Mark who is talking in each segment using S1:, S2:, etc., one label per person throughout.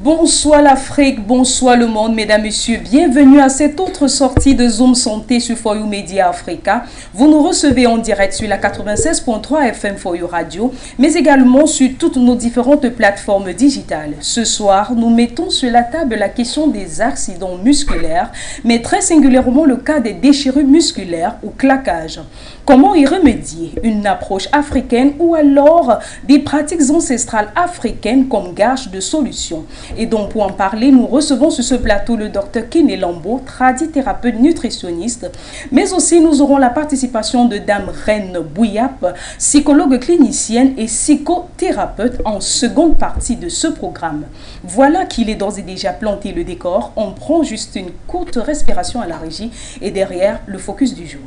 S1: Bonsoir l'Afrique, bonsoir le monde, mesdames, messieurs. Bienvenue à cette autre sortie de Zoom Santé sur For You Media Africa. Vous nous recevez en direct sur la 96.3 FM For You Radio, mais également sur toutes nos différentes plateformes digitales. Ce soir, nous mettons sur la table la question des accidents musculaires, mais très singulièrement le cas des déchirures musculaires ou claquages. Comment y remédier? Une approche africaine ou alors des pratiques ancestrales africaines comme gage de solution? Et donc pour en parler, nous recevons sur ce plateau le Dr Kiné Lambo, tradithérapeute nutritionniste, mais aussi nous aurons la participation de Dame Reine Bouyap, psychologue clinicienne et psychothérapeute en seconde partie de ce programme. Voilà qu'il est d'ores et déjà planté le décor. On prend juste une courte respiration à la régie et derrière le focus du jour.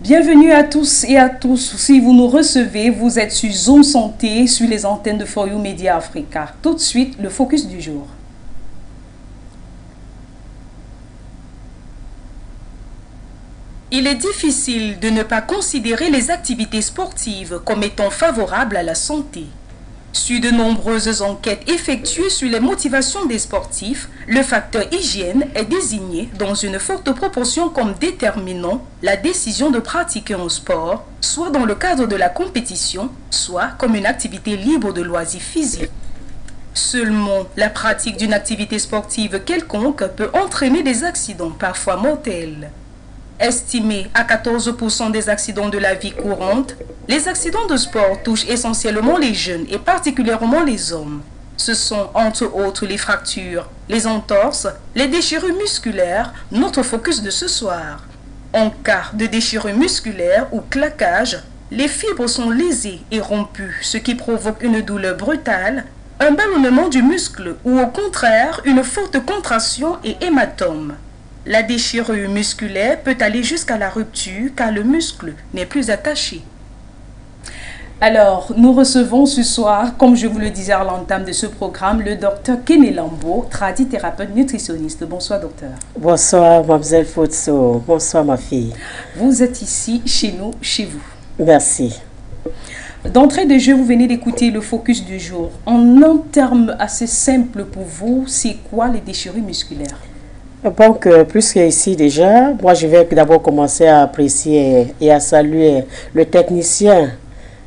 S1: Bienvenue à tous et à tous. Si vous nous recevez, vous êtes sur Zoom Santé, sur les antennes de For You Media Africa. Tout de suite, le focus du jour. Il est difficile de ne pas considérer les activités sportives comme étant favorables à la santé. Sur de nombreuses enquêtes effectuées sur les motivations des sportifs, le facteur hygiène est désigné dans une forte proportion comme déterminant la décision de pratiquer un sport, soit dans le cadre de la compétition, soit comme une activité libre de loisirs physiques. Seulement, la pratique d'une activité sportive quelconque peut entraîner des accidents parfois mortels. Estimé à 14% des accidents de la vie courante, les accidents de sport touchent essentiellement les jeunes et particulièrement les hommes. Ce sont entre autres les fractures, les entorses, les déchirures musculaires, notre focus de ce soir. En cas de déchirure musculaire ou claquage, les fibres sont lésées et rompues, ce qui provoque une douleur brutale, un ballonnement du muscle ou au contraire une forte contraction et hématome. La déchirure musculaire peut aller jusqu'à la rupture car le muscle n'est plus attaché. Alors, nous recevons ce soir, comme je vous le disais à l'entame de ce programme, le docteur Kiné Lambo, tradithérapeute nutritionniste. Bonsoir, docteur.
S2: Bonsoir, mademoiselle Fotso. Bonsoir, ma fille.
S1: Vous êtes ici, chez nous, chez vous.
S2: Merci.
S1: D'entrée de jeu, vous venez d'écouter le focus du jour. En un terme assez simple pour vous, c'est quoi les déchirures musculaires?
S2: Donc, plus qu'ici déjà, moi je vais d'abord commencer à apprécier et à saluer le technicien,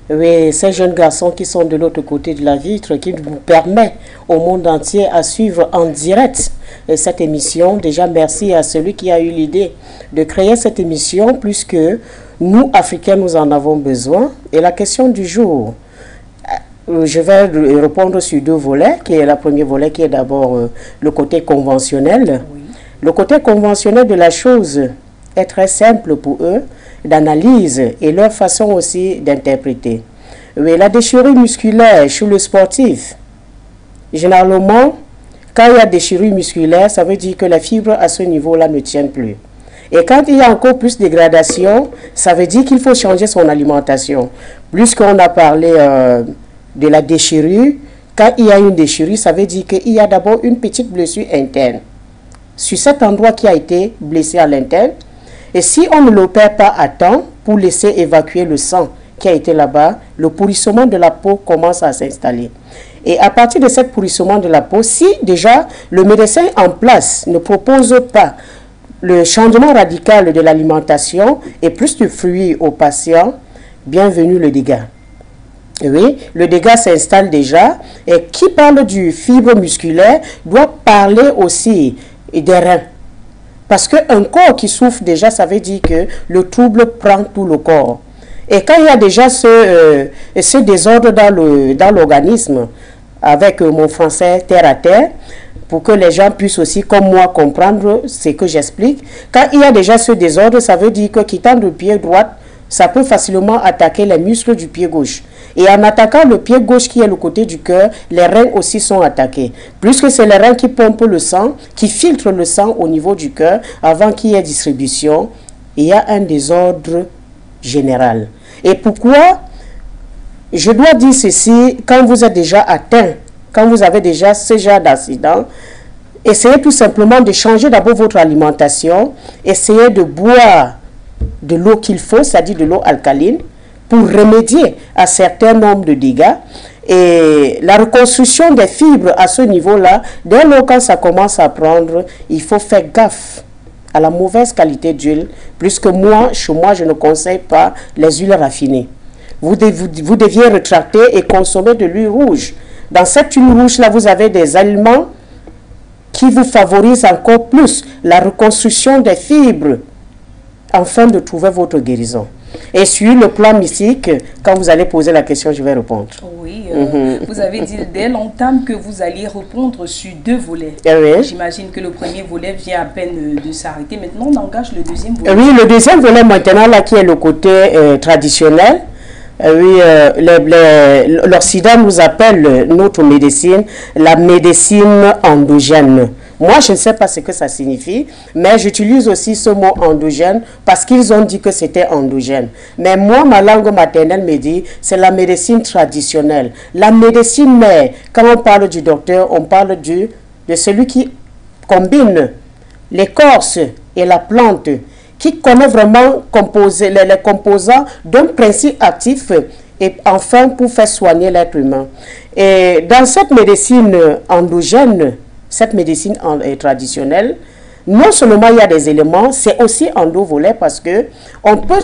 S2: oui, ces jeunes garçons qui sont de l'autre côté de la vitre, qui nous permet au monde entier à suivre en direct cette émission. Déjà, merci à celui qui a eu l'idée de créer cette émission, puisque nous, Africains, nous en avons besoin. Et la question du jour, je vais répondre sur deux volets, qui est le premier volet qui est d'abord le côté conventionnel. Oui. Le côté conventionnel de la chose est très simple pour eux d'analyse et leur façon aussi d'interpréter. Oui, la déchirure musculaire chez le sportif, généralement, quand il y a déchirure musculaire, ça veut dire que les fibres à ce niveau-là ne tiennent plus. Et quand il y a encore plus de dégradation, ça veut dire qu'il faut changer son alimentation. Plus qu'on a parlé de la déchirure, quand il y a une déchirure, ça veut dire qu'il y a d'abord une petite blessure interne sur cet endroit qui a été blessé à l'interne. Et si on ne l'opère pas à temps pour laisser évacuer le sang qui a été là-bas, le pourrissement de la peau commence à s'installer. Et à partir de ce pourrissement de la peau, si déjà le médecin en place ne propose pas le changement radical de l'alimentation et plus de fruits aux patients, bienvenue le dégât. Oui, le dégât s'installe déjà. Et qui parle du fibre musculaire doit parler aussi des reins. Parce qu'un corps qui souffre déjà, ça veut dire que le trouble prend tout le corps. Et quand il y a déjà ce désordre dans l'organisme, avec mon français terre à terre, pour que les gens puissent aussi, comme moi, comprendre ce que j'explique, quand il y a déjà ce désordre, ça veut dire que quittant le pied droit, ça peut facilement attaquer les muscles du pied gauche. Et en attaquant le pied gauche qui est le côté du cœur, les reins aussi sont attaqués. Puisque c'est les reins qui pompent le sang, qui filtrent le sang au niveau du cœur avant qu'il y ait distribution. Il y a un désordre général. Et pourquoi je dois dire ceci, quand vous êtes déjà atteint, quand vous avez déjà ce genre d'accident, essayez tout simplement de changer d'abord votre alimentation. Essayez de boire de l'eau qu'il faut, c'est-à-dire de l'eau alcaline, pour remédier à certains nombres de dégâts. Et la reconstruction des fibres à ce niveau-là, dès lors quand ça commence à prendre, il faut faire gaffe à la mauvaise qualité d'huile, puisque moi, chez moi, je ne conseille pas les huiles raffinées. Vous deviez rétracter et consommer de l'huile rouge. Dans cette huile rouge-là, vous avez des aliments qui vous favorisent encore plus la reconstruction des fibres, afin de trouver votre guérison. Et sur le plan mystique, quand vous allez poser la question, je vais répondre.
S1: Oui, vous avez dit dès l'entame que vous alliez répondre sur 2 volets.
S2: Oui.
S1: J'imagine que le premier volet vient à peine de s'arrêter. Maintenant, on engage le deuxième volet.
S2: Oui, le deuxième volet maintenant, là, qui est le côté traditionnel. Oui, l'Occident nous appelle notre médecine la médecine endogène. Moi, je ne sais pas ce que ça signifie, mais j'utilise aussi ce mot endogène parce qu'ils ont dit que c'était endogène. Mais moi, ma langue maternelle me dit c'est la médecine traditionnelle. La médecine mère, quand on parle du docteur, on parle de celui qui combine l'écorce et la plante, qui connaît vraiment les composants d'un principe actif et enfin pour faire soigner l'être humain. Et dans cette médecine endogène, cette médecine traditionnelle, non seulement il y a des éléments, c'est aussi endo-volet parce que on peut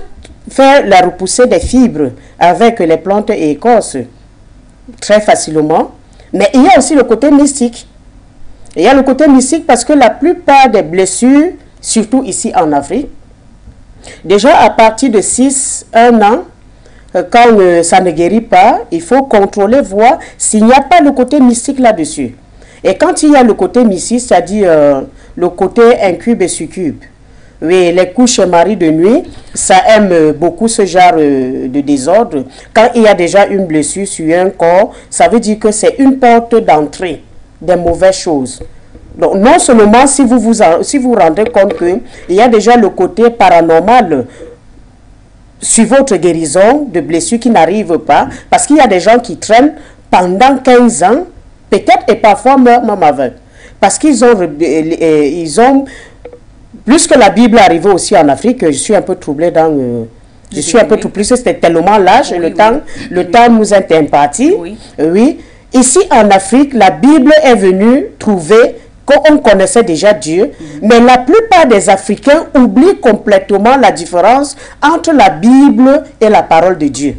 S2: faire la repoussée des fibres avec les plantes et écorces très facilement, mais il y a aussi le côté mystique. Il y a le côté mystique parce que la plupart des blessures, surtout ici en Afrique, déjà à partir de 1 an, quand ça ne guérit pas, il faut contrôler, voir s'il n'y a pas le côté mystique là-dessus. Et quand il y a le côté mystique, c'est-à-dire le côté incube et succube, oui, les couches mari de nuit, ça aime beaucoup ce genre de désordre. Quand il y a déjà une blessure sur un corps, ça veut dire que c'est une porte d'entrée des mauvaises choses. Donc, non seulement si vous vous rendez compte qu'il y a déjà le côté paranormal sur votre guérison de blessures qui n'arrivent pas, parce qu'il y a des gens qui traînent pendant 15 ans, peut-être et parfois meurent même avec. Parce qu'ils ont, plus que la Bible est arrivée aussi en Afrique, je suis un peu troublée dans... je suis un peu troublée, c'était tellement large, oui, le temps nous est imparti. Oui. Oui. Ici en Afrique, la Bible est venue trouver qu'on connaissait déjà Dieu, mais la plupart des Africains oublient complètement la différence entre la Bible et la parole de Dieu.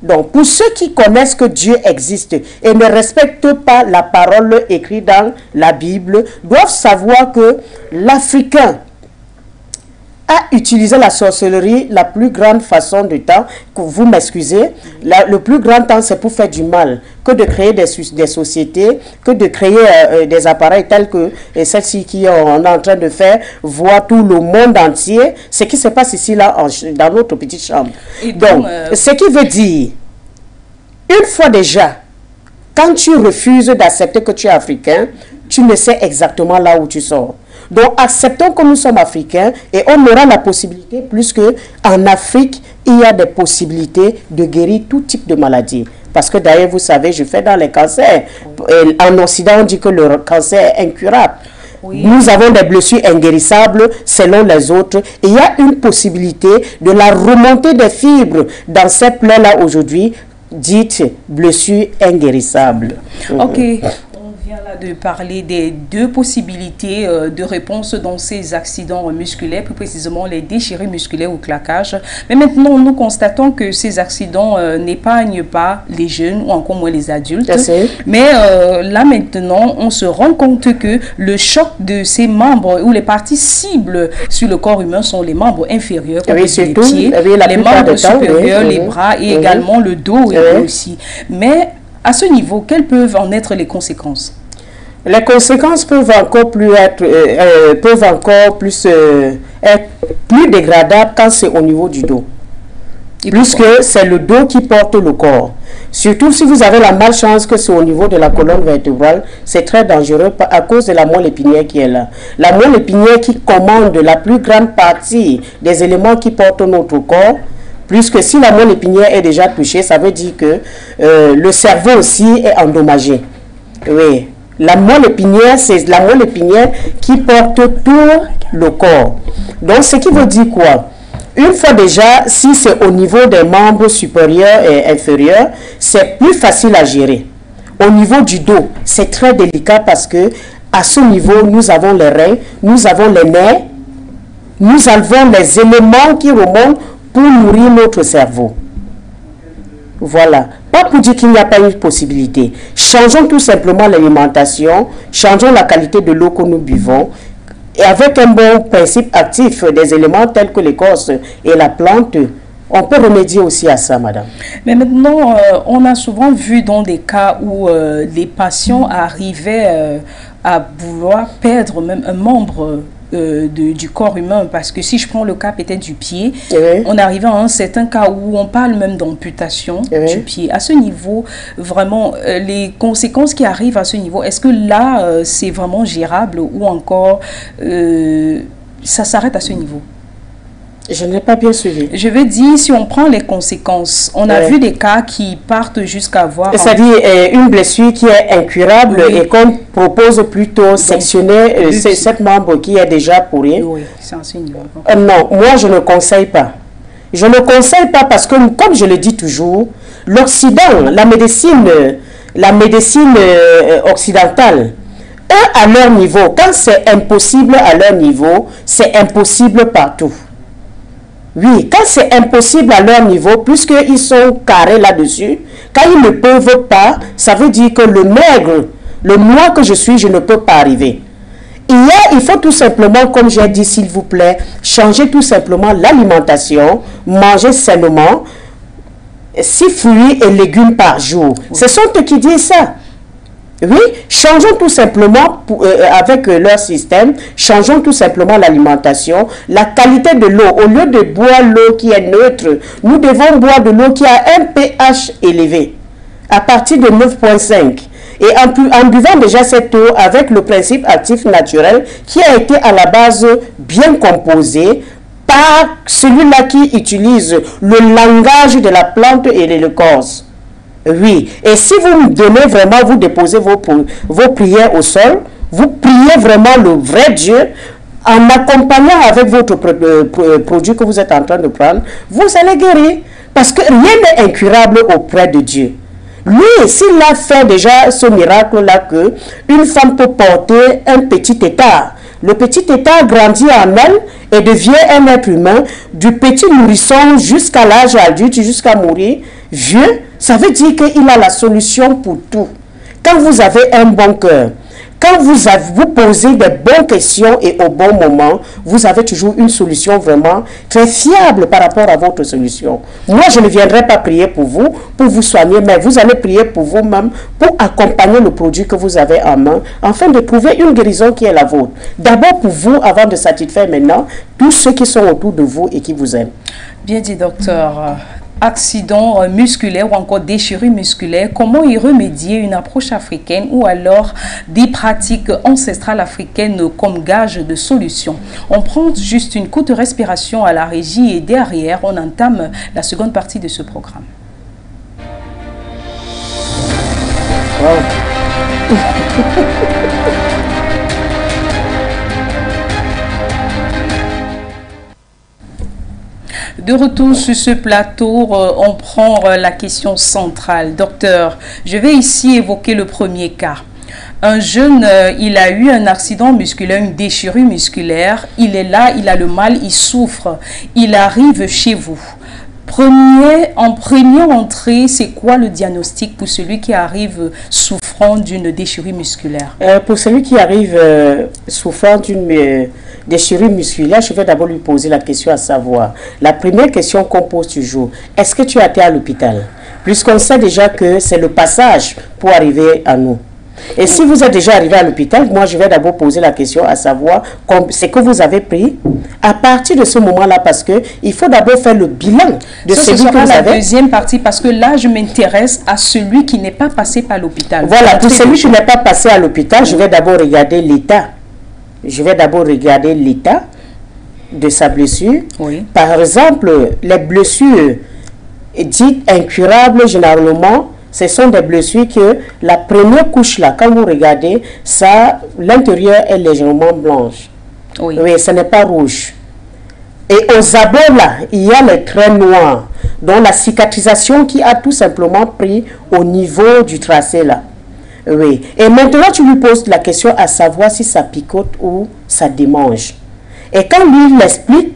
S2: Donc, pour ceux qui connaissent que Dieu existe et ne respectent pas la parole écrite dans la Bible, doivent savoir que l'Africain a utilisé la sorcellerie la plus grande façon de temps, que vous m'excusez, le plus grand temps c'est pour faire du mal, que de créer des sociétés, que de créer des appareils tels que celle-ci qu'on est en train de faire, voir tout le monde entier, ce qui se passe ici là dans notre petite chambre. Donc, ce qui veut dire, une fois déjà, quand tu refuses d'accepter que tu es africain, tu ne sais exactement là où tu sors. Donc, acceptons que nous sommes africains et on aura la possibilité, plus qu'en Afrique, il y a des possibilités de guérir tout type de maladie. Parce que d'ailleurs, vous savez, je fais dans les cancers. En Occident, on dit que le cancer est incurable. Oui. Nous avons des blessures inguérissables selon les autres. Et il y a une possibilité de la remontée des fibres dans cette plaie-là aujourd'hui, dite blessure inguérissable.
S1: Ok. De parler des 2 possibilités de réponse dans ces accidents musculaires, plus précisément les déchirures musculaires ou claquages. Mais maintenant, nous constatons que ces accidents n'épargnent pas les jeunes ou encore moins les adultes. Mais là maintenant, on se rend compte que le choc de ces membres ou les parties cibles sur le corps humain sont les membres inférieurs, comme les pieds, les membres supérieurs, les bras et également le dos aussi. Mais à ce niveau, quelles peuvent en être les conséquences?
S2: Les conséquences peuvent encore plus être plus dégradables quand c'est au niveau du dos. Puisque c'est le dos qui porte le corps. Surtout si vous avez la malchance que c'est au niveau de la colonne vertébrale, c'est très dangereux à cause de la moelle épinière qui est là. La moelle épinière qui commande la plus grande partie des éléments qui portent notre corps. Puisque si la moelle épinière est déjà touchée, ça veut dire que le cerveau aussi est endommagé. Oui. La moelle épinière, c'est la moelle épinière qui porte tout le corps. Donc, ce qui veut dire quoi? Une fois déjà, si c'est au niveau des membres supérieurs et inférieurs, c'est plus facile à gérer. Au niveau du dos, c'est très délicat parce que à ce niveau, nous avons les reins, nous avons les nerfs, nous avons les éléments qui remontent pour nourrir notre cerveau. Voilà. Pas pour dire qu'il n'y a pas une possibilité. Changeons tout simplement l'alimentation, changeons la qualité de l'eau que nous buvons. Et avec un bon principe actif des éléments tels que l'écorce et la plante, on peut remédier aussi à ça, madame.
S1: Mais maintenant, on a souvent vu dans des cas où les patients arrivaient à vouloir perdre même un membre du corps humain, parce que si je prends le cas peut-être du pied, on arrive à un certain cas où on parle même d'amputation du pied. À ce niveau, vraiment, les conséquences qui arrivent à ce niveau, est-ce que là, c'est vraiment gérable ou encore ça s'arrête à ce niveau?
S2: Je n'ai pas bien suivi.
S1: Je veux dire, si on prend les conséquences, on a vu des cas qui partent jusqu'à avoir...
S2: C'est-à-dire une blessure qui est incurable et qu'on propose plutôt sectionner cette membre qui est déjà pourrie.
S1: Oui, c'est un signe.
S2: Non, moi je ne conseille pas. Je ne conseille pas parce que, comme je le dis toujours, l'Occident, la médecine occidentale, eux à leur niveau, quand c'est impossible à leur niveau, c'est impossible partout. Oui, quand c'est impossible à leur niveau, puisqu'ils sont carrés là-dessus, quand ils ne peuvent pas, ça veut dire que le maigre, le moi que je suis, je ne peux pas arriver. Il faut tout simplement, comme j'ai dit, s'il vous plaît, changer tout simplement l'alimentation, manger sainement, 6 fruits et légumes par jour. Ce sont eux qui disent ça. Oui, changeons tout simplement avec leur système, changeons tout simplement l'alimentation, la qualité de l'eau. Au lieu de boire l'eau qui est neutre, nous devons boire de l'eau qui a un pH élevé, à partir de 9,5. Et en buvant déjà cette eau avec le principe actif naturel qui a été à la base bien composé par celui-là qui utilise le langage de la plante et de l'écorce. Oui, et si vous me donnez vraiment, vous déposez vos prières au sol, vous priez vraiment le vrai Dieu, en accompagnant avec votre produit que vous êtes en train de prendre, vous allez guérir. Parce que rien n'est incurable auprès de Dieu. Lui, s'il a fait déjà ce miracle-là que une femme peut porter un petit état, le petit état grandit en elle et devient un être humain, du petit nourrisson jusqu'à l'âge adulte, jusqu'à mourir vieux, ça veut dire qu'il a la solution pour tout. Quand vous avez un bon cœur, quand vous posez des bonnes questions et au bon moment, vous avez toujours une solution vraiment très fiable par rapport à votre solution. Moi, je ne viendrai pas prier pour vous soigner, mais vous allez prier pour vous-même, pour accompagner le produit que vous avez en main, afin de trouver une guérison qui est la vôtre. D'abord pour vous, avant de satisfaire maintenant tous ceux qui sont autour de vous et qui vous aiment.
S1: Bien dit, docteur. Accident musculaire ou encore déchirure musculaire, comment y remédier? Une approche africaine ou alors des pratiques ancestrales africaines comme gage de solution? On prend juste une courte respiration à la régie et derrière on entame la seconde partie de ce programme. Wow. De retour sur ce plateau, on prend la question centrale. Docteur, je vais ici évoquer le premier cas. Un jeune, il a eu un accident musculaire, une déchirure musculaire. Il est là, il a le mal, il souffre. Il arrive chez vous. En première entrée, c'est quoi le diagnostic pour celui qui arrive souffrant d'une déchirure musculaire?
S2: Pour celui qui arrive souffrant d'une déchirure musculaire, je vais d'abord lui poser la question à savoir. La première question qu'on pose toujours, est-ce que tu as été à l'hôpital? Puisqu'on sait déjà que c'est le passage pour arriver à nous. Et si vous êtes déjà arrivé à l'hôpital, moi je vais d'abord poser la question à savoir ce que vous avez pris à partir de ce moment-là, parce que il faut d'abord faire le bilan de celui que vous avez.
S1: La deuxième partie, parce que là je m'intéresse à celui qui n'est pas passé par l'hôpital.
S2: Voilà, pour celui qui n'est pas passé à l'hôpital, je vais d'abord regarder l'état. Je vais d'abord regarder l'état de sa blessure.
S1: Oui.
S2: Par exemple, les blessures dites incurables, généralement, Ce sont des blessures que la première couche là, quand vous regardez, ça, l'intérieur est légèrement blanche.
S1: Oui.
S2: Oui, ce n'est pas rouge. Et aux abords là, il y a les traits noirs, dont la cicatrisation qui a tout simplement pris au niveau du tracé là. Oui. Et maintenant, tu lui poses la question à savoir si ça picote ou ça démange. Et quand lui il explique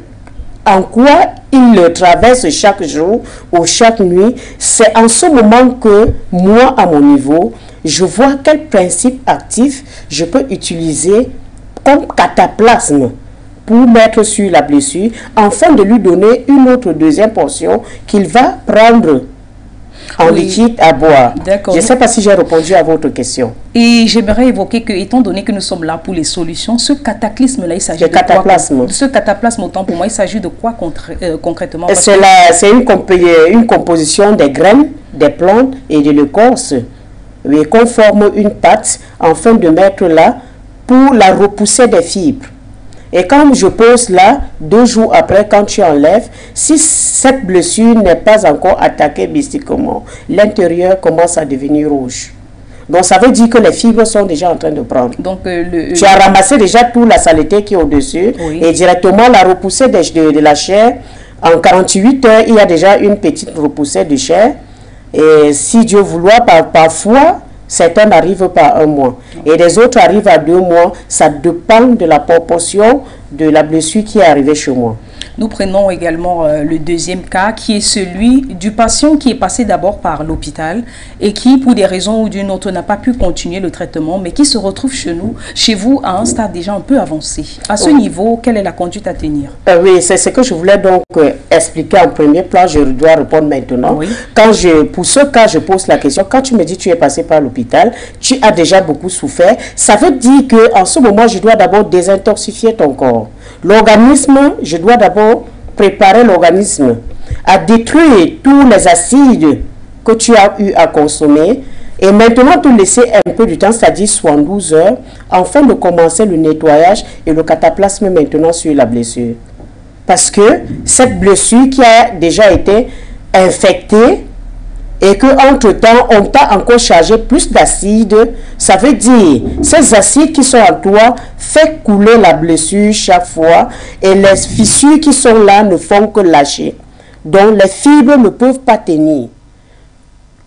S2: en quoi il le traverse chaque jour ou chaque nuit, c'est en ce moment que moi, à mon niveau, je vois quel principe actif je peux utiliser comme cataplasme pour mettre sur la blessure, afin de lui donner une autre deuxième portion qu'il va prendre en liquide à boire. Je ne sais pas si j'ai répondu à votre question.
S1: Et j'aimerais évoquer que, étant donné que nous sommes là pour les solutions, ce cataclysme-là, il s'agit de
S2: cataplasme.
S1: Quoi? Ce cataplasme, autant pour moi, il s'agit de quoi concrètement?
S2: C'est une composition des graines, des plantes et de l'écorce. Oui, qu'on forme une pâte afin de mettre là pour la repousser des fibres. Et quand je pose là, 2 jours après, quand tu enlèves, si cette blessure n'est pas encore attaquée mystiquement, l'intérieur commence à devenir rouge. Donc ça veut dire que les fibres sont déjà en train de prendre. Donc, tu as ramassé déjà toute la saleté qui est au-dessus, oui, et directement la repoussée de la chair. En 48 heures, il y a déjà une petite repoussée de chair. Et si Dieu vouloir, parfois, certains arrivent par 1 mois et les autres arrivent à 2 mois. Ça dépend de la proportion de la blessure qui est arrivée chez moi.
S1: Nous prenons également le deuxième cas qui est celui du patient qui est passé d'abord par l'hôpital et qui, pour des raisons ou d'une autre, n'a pas pu continuer le traitement, mais qui se retrouve chez vous à un stade déjà un peu avancé. À ce niveau, quelle est la conduite à tenir?
S2: Oui, c'est ce que je voulais donc expliquer en premier plan. Je dois répondre maintenant. Oui. Pour ce cas, je pose la question. Quand tu me dis que tu es passé par l'hôpital, tu as déjà beaucoup souffert. Ça veut dire qu'en ce moment, je dois d'abord désintoxifier ton corps. L'organisme, je dois d'abord préparer l'organisme à détruire tous les acides que tu as eu à consommer et maintenant te laisser un peu de temps, c'est-à-dire 72 heures, afin de commencer le nettoyage et le cataplasme maintenant sur la blessure. Parce que cette blessure qui a déjà été infectée et qu'entre-temps, on t'a encore chargé plus d'acide, ça veut dire ces acides qui sont en toi font couler la blessure chaque fois et les fissures qui sont là ne font que lâcher. Donc les fibres ne peuvent pas tenir.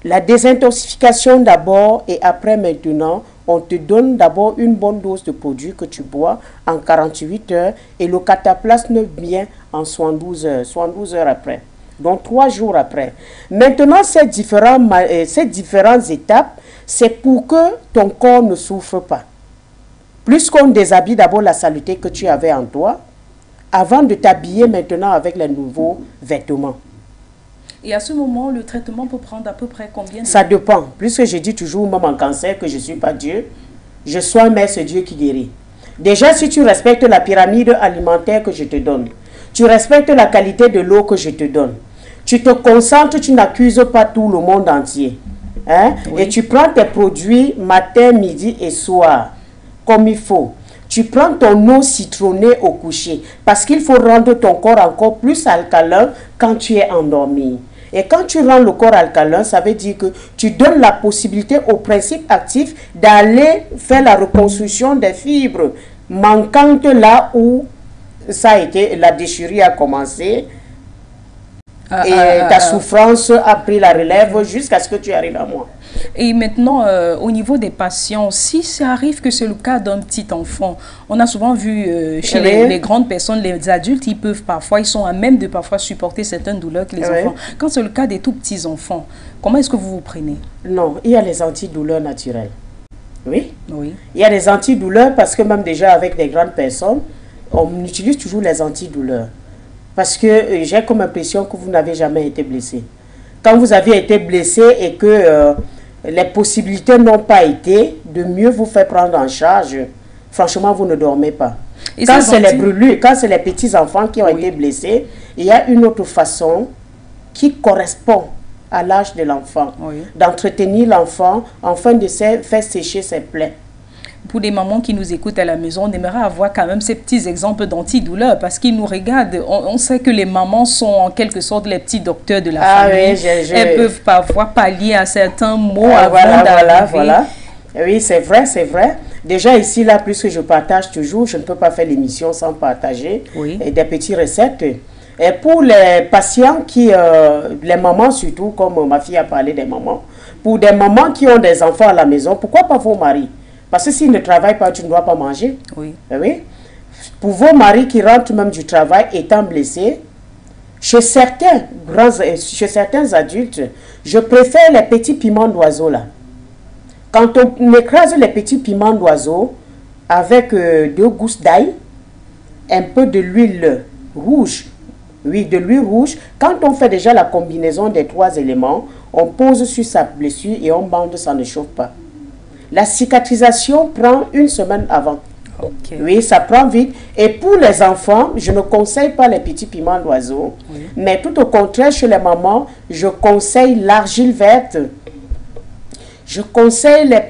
S2: La désintoxication d'abord et après maintenant, on te donne d'abord une bonne dose de produit que tu bois en 48 heures et le cataplasme vient en 72 heures après. Donc 3 jours après. Maintenant, ces différentes étapes, c'est pour que ton corps ne souffre pas. Plus qu'on déshabille d'abord la saleté que tu avais en toi, avant de t'habiller maintenant avec les nouveaux vêtements.
S1: Et à ce moment, le traitement peut prendre à peu près combien de temps?
S2: Ça dépend. Puisque je dis toujours, même en cancer, que je ne suis pas Dieu, je sois mais c'est Dieu qui guérit. Déjà, si tu respectes la pyramide alimentaire que je te donne, tu respectes la qualité de l'eau que je te donne, tu te concentres, tu n'accuses pas tout le monde entier. Hein? Oui. Et tu prends tes produits matin, midi et soir, comme il faut. Tu prends ton eau citronnée au coucher, parce qu'il faut rendre ton corps encore plus alcalin quand tu es endormi. Et quand tu rends le corps alcalin, ça veut dire que tu donnes la possibilité au principe actif d'aller faire la reconstruction des fibres manquantes là où ça a été, la déchirure a commencé. Et ta souffrance a pris la relève jusqu'à ce que tu arrives à moi.
S1: Et maintenant, au niveau des patients, si ça arrive que c'est le cas d'un petit enfant, on a souvent vu chez les grandes personnes, les adultes, ils sont à même de parfois supporter certaines douleurs que les enfants. Quand c'est le cas des tout petits enfants, comment est-ce que vous vous prenez?
S2: Non, il y a les antidouleurs naturelles. Oui. Il y a les antidouleurs parce que même déjà avec les grandes personnes, on utilise toujours les antidouleurs. Parce que j'ai comme impression que vous n'avez jamais été blessé. Quand vous avez été blessé et que les possibilités n'ont pas été de mieux vous faire prendre en charge, franchement, vous ne dormez pas. Et quand c'est les brûlures, quand c'est les petits-enfants qui ont été blessés, il y a une autre façon qui correspond à l'âge de l'enfant, d'entretenir l'enfant afin de faire sécher ses plaies.
S1: Pour les mamans qui nous écoutent à la maison, on aimerait avoir quand même ces petits exemples d'antidouleurs parce qu'ils nous regardent. On sait que les mamans sont en quelque sorte les petits docteurs de la famille.
S2: Oui,
S1: Elles peuvent parfois pallier à certains mots
S2: voilà. Oui, c'est vrai, c'est vrai. Déjà ici, là, plus que je partage toujours, je ne peux pas faire l'émission sans partager des petites recettes. Et pour les patients les mamans surtout, comme ma fille a parlé des mamans, pour des mamans qui ont des enfants à la maison, pourquoi pas vos maris? Parce que s'ils ne travaillent pas, tu ne dois pas manger. Oui. Pour vos maris qui rentrent même du travail étant blessés, chez certains adultes, je préfère les petits piments d'oiseau là. Quand on écrase les petits piments d'oiseau avec 2 gousses d'ail, un peu de l'huile rouge, de l'huile rouge, quand on fait déjà la combinaison des 3 éléments, on pose sur sa blessure et on bande, ça ne chauffe pas. La cicatrisation prend 1 semaine avant. Oui, ça prend vite. Et pour les enfants, je ne conseille pas les petits piments d'oiseau. Mais tout au contraire, chez les mamans, je conseille l'argile verte. Je conseille les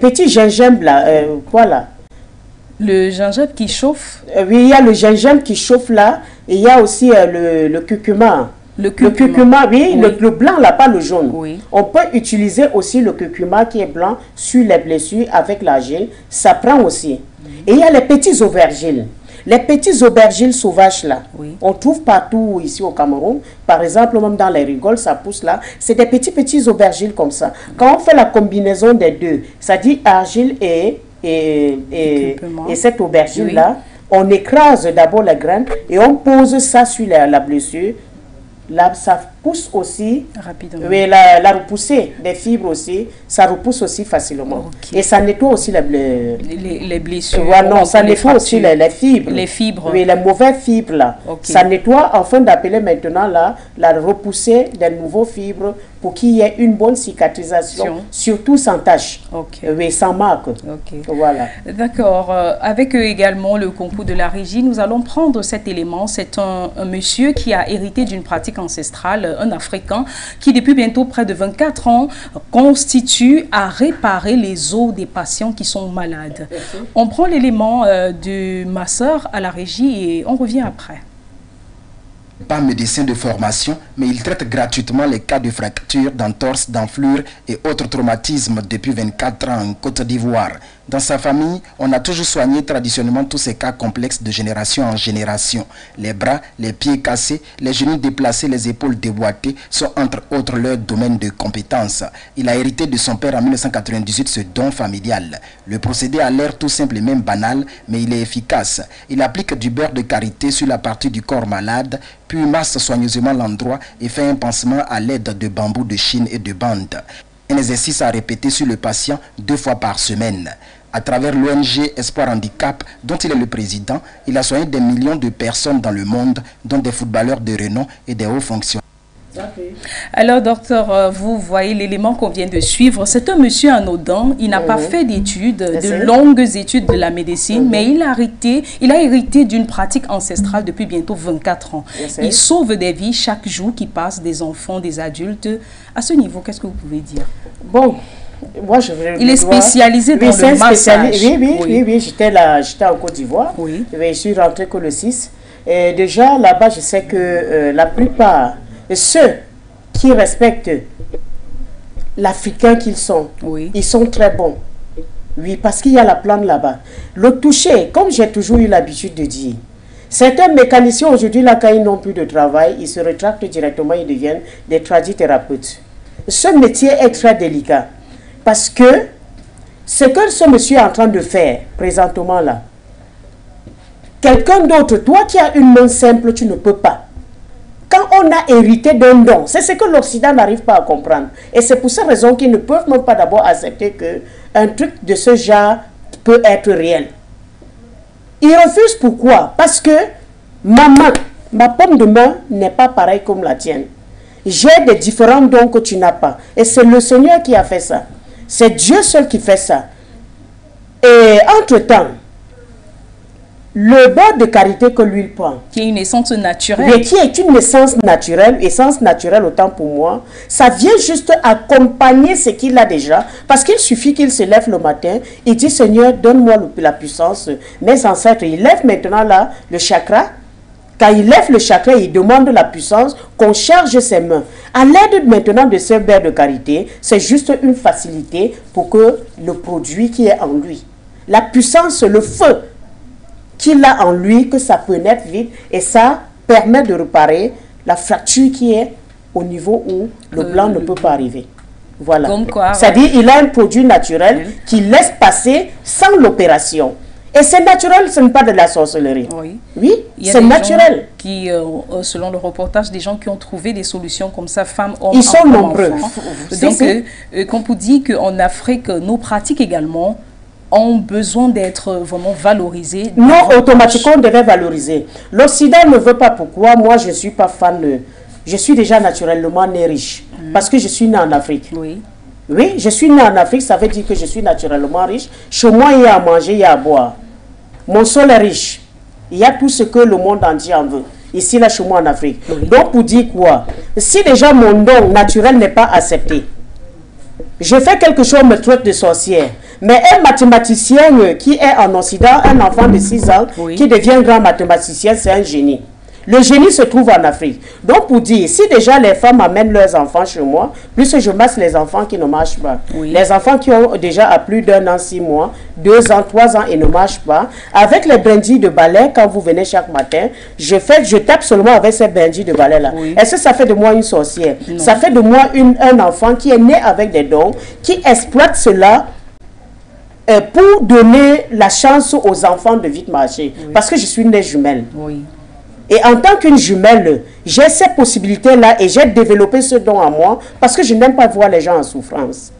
S2: petits gingembres là, voilà.
S1: Le gingembre qui chauffe?
S2: Oui, il y a le gingembre qui chauffe là, et il y a aussi le curcuma. Le curcuma, oui. Le blanc là, pas le jaune. Oui. On peut utiliser aussi le curcuma qui est blanc sur les blessures avec l'argile, ça prend aussi. Et il y a les petits aubergines. Les petits aubergines sauvages là, on trouve partout ici au Cameroun. Par exemple, même dans les rigoles, ça pousse là. C'est des petits aubergines comme ça. Quand on fait la combinaison des deux, ça dit argile et cette aubergine là, on écrase d'abord les graines et on pose ça sur la blessure. Là, ça pousse aussi rapidement. Oui, la repoussée des fibres aussi, ça repousse aussi facilement. Et ça nettoie aussi
S1: les blessures.
S2: Non, ça nettoie aussi les fibres.
S1: Les fibres.
S2: Oui, les mauvaises fibres là. Ça nettoie, afin d'appeler maintenant là, la repoussée des nouveaux fibres pour qu'il y ait une bonne cicatrisation, surtout sans tache. Oui, sans marque. Voilà.
S1: D'accord. Avec également le concours de la régie, nous allons prendre cet élément. C'est un monsieur qui a hérité d'une pratique ancestrale, un Africain, qui depuis bientôt près de 24 ans constitue à réparer les os des patients qui sont malades. On prend l'élément de ma soeur à la régie et on revient après.
S3: Pas médecin de formation, mais il traite gratuitement les cas de fractures, d'entorses, d'enflures et autres traumatismes depuis 24 ans en Côte d'Ivoire. Dans sa famille, on a toujours soigné traditionnellement tous ces cas complexes de génération en génération. Les bras, les pieds cassés, les genoux déplacés, les épaules déboîtées sont entre autres leurs domaines de compétences. Il a hérité de son père en 1998 ce don familial. Le procédé a l'air tout simple et même banal, mais il est efficace. Il applique du beurre de karité sur la partie du corps malade, puis masse soigneusement l'endroit et fait un pansement à l'aide de bambou de Chine et de bandes. Un exercice à répéter sur le patient 2 fois par semaine. À travers l'ONG Espoir Handicap, dont il est le président, il a soigné des millions de personnes dans le monde, dont des footballeurs de renom et des hauts fonctionnaires.
S1: Alors, docteur, vous voyez l'élément qu'on vient de suivre. C'est un monsieur anodin. Il n'a pas fait d'études, de longues études de la médecine, mais il a hérité d'une pratique ancestrale depuis bientôt 24 ans. Il sauve des vies chaque jour qui passe, des enfants, des adultes. À ce niveau, qu'est-ce que vous pouvez dire?
S2: Bon, moi,
S1: il est spécialisé dans le massage.
S2: Oui, j'étais en Côte d'Ivoire. Je suis rentré que le 6. Et déjà, là-bas, je sais que la plupart de ceux qui respectent l'Africain qu'ils sont, ils sont très bons. Oui, parce qu'il y a la plante là-bas. Le toucher, comme j'ai toujours eu l'habitude de dire, certains mécaniciens aujourd'hui, là, quand ils n'ont plus de travail, ils se rétractent directement, ils deviennent des tradithérapeutes. Ce métier est très délicat. Parce que ce que ce monsieur est en train de faire présentement là, quelqu'un d'autre, toi qui as une main simple, tu ne peux pas. Quand on a hérité d'un don, c'est ce que l'Occident n'arrive pas à comprendre. Et c'est pour cette raison qu'ils ne peuvent même pas d'abord accepter qu'un truc de ce genre peut être réel. Ils refusent pourquoi? Parce que ma pomme de main n'est pas pareille comme la tienne. J'ai des différents dons que tu n'as pas. Et c'est le Seigneur qui a fait ça. C'est Dieu seul qui fait ça. Et entre-temps, le beurre de karité que lui prend,
S1: qui est une essence naturelle.
S2: mais qui est une essence naturelle autant pour moi, ça vient juste accompagner ce qu'il a déjà, parce qu'il suffit qu'il se lève le matin et dit Seigneur, donne-moi la puissance. Mes ancêtres, ils lèvent maintenant là le chakra. Quand il lève le chakra, il demande la puissance, qu'on charge ses mains. À l'aide maintenant de ce beurre de karité, c'est juste une facilité pour que le produit qui est en lui, la puissance, le feu qu'il a en lui, que ça pénètre vite et ça permet de réparer la fracture qui est au niveau où le blanc ne peut pas arriver. Voilà. C'est-à-dire il a un produit naturel qui laisse passer sans l'opération. Et c'est naturel, ce n'est pas de la sorcellerie. Oui, c'est naturel.
S1: Qui, selon le reportage, des gens qui ont trouvé des solutions comme ça, femmes, hommes,
S2: ils sont nombreux.
S1: Donc, quand on dit qu'en Afrique, nos pratiques également ont besoin d'être vraiment valorisées.
S2: Non, automatiquement, on devait valoriser. L'Occident ne veut pas. Pourquoi? Moi, je ne suis pas fan. Je suis déjà naturellement né riche. Parce que je suis né en Afrique. Oui, je suis né en Afrique, ça veut dire que je suis naturellement riche. Chez moi, il y a à manger, il y a à boire. Mon sol est riche. Il y a tout ce que le monde entier en veut. Ici, là, chez moi en Afrique. Donc, pour dire quoi? Si déjà mon don naturel n'est pas accepté, je fais quelque chose, me traite de sorcière. Mais un mathématicien qui est en Occident, un enfant de 6 ans, qui devient grand mathématicien, c'est un génie. Le génie se trouve en Afrique. Donc, pour dire, si déjà les femmes amènent leurs enfants chez moi, plus je masse les enfants qui ne marchent pas. Les enfants qui ont déjà à plus d'1 an, 6 mois, 2 ans, 3 ans et ne marchent pas, avec les brindilles de balai, quand vous venez chaque matin, je tape seulement avec ces brindilles de balai-là. Est-ce que ça fait de moi une sorcière? Ça fait de moi un enfant qui est né avec des dons, qui exploite cela pour donner la chance aux enfants de vite marcher. Parce que je suis une jumelle. Et en tant qu'une jumelle, j'ai cette possibilité-là et j'ai développé ce don en moi parce que je n'aime pas voir les gens en souffrance.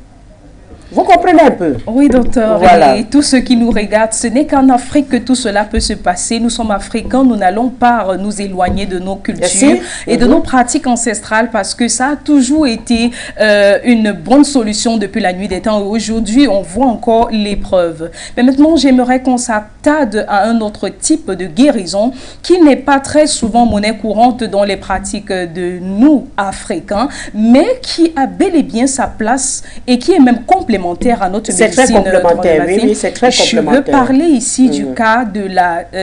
S2: Vous comprenez un peu?
S1: Oui, docteur. Voilà. Et tous ceux qui nous regardent, ce n'est qu'en Afrique que tout cela peut se passer. Nous sommes africains, nous n'allons pas nous éloigner de nos cultures et de nos pratiques ancestrales parce que ça a toujours été une bonne solution depuis la nuit des temps. Aujourd'hui, on voit encore l'épreuve. Mais maintenant, j'aimerais qu'on s'attarde à un autre type de guérison qui n'est pas très souvent monnaie courante dans les pratiques de nous, Africains, mais qui a bel et bien sa place et qui est même complémentaire à notre médecine.
S2: C'est très complémentaire, oui, c'est très complémentaire.
S1: Je veux parler ici du cas de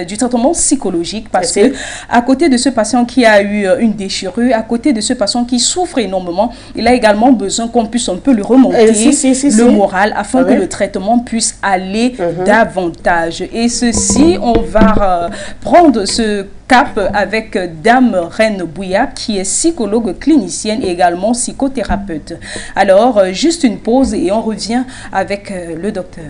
S1: du traitement psychologique parce que à côté de ce patient qui a eu une déchirure, à côté de ce patient qui souffre énormément, il a également besoin qu'on puisse un peu lui remonter le moral afin que le traitement puisse aller davantage. Et ceci, on va prendre ce cap avec Dame Reine Bouya qui est psychologue clinicienne et également psychothérapeute. Alors, juste une pause et on revient avec le docteur.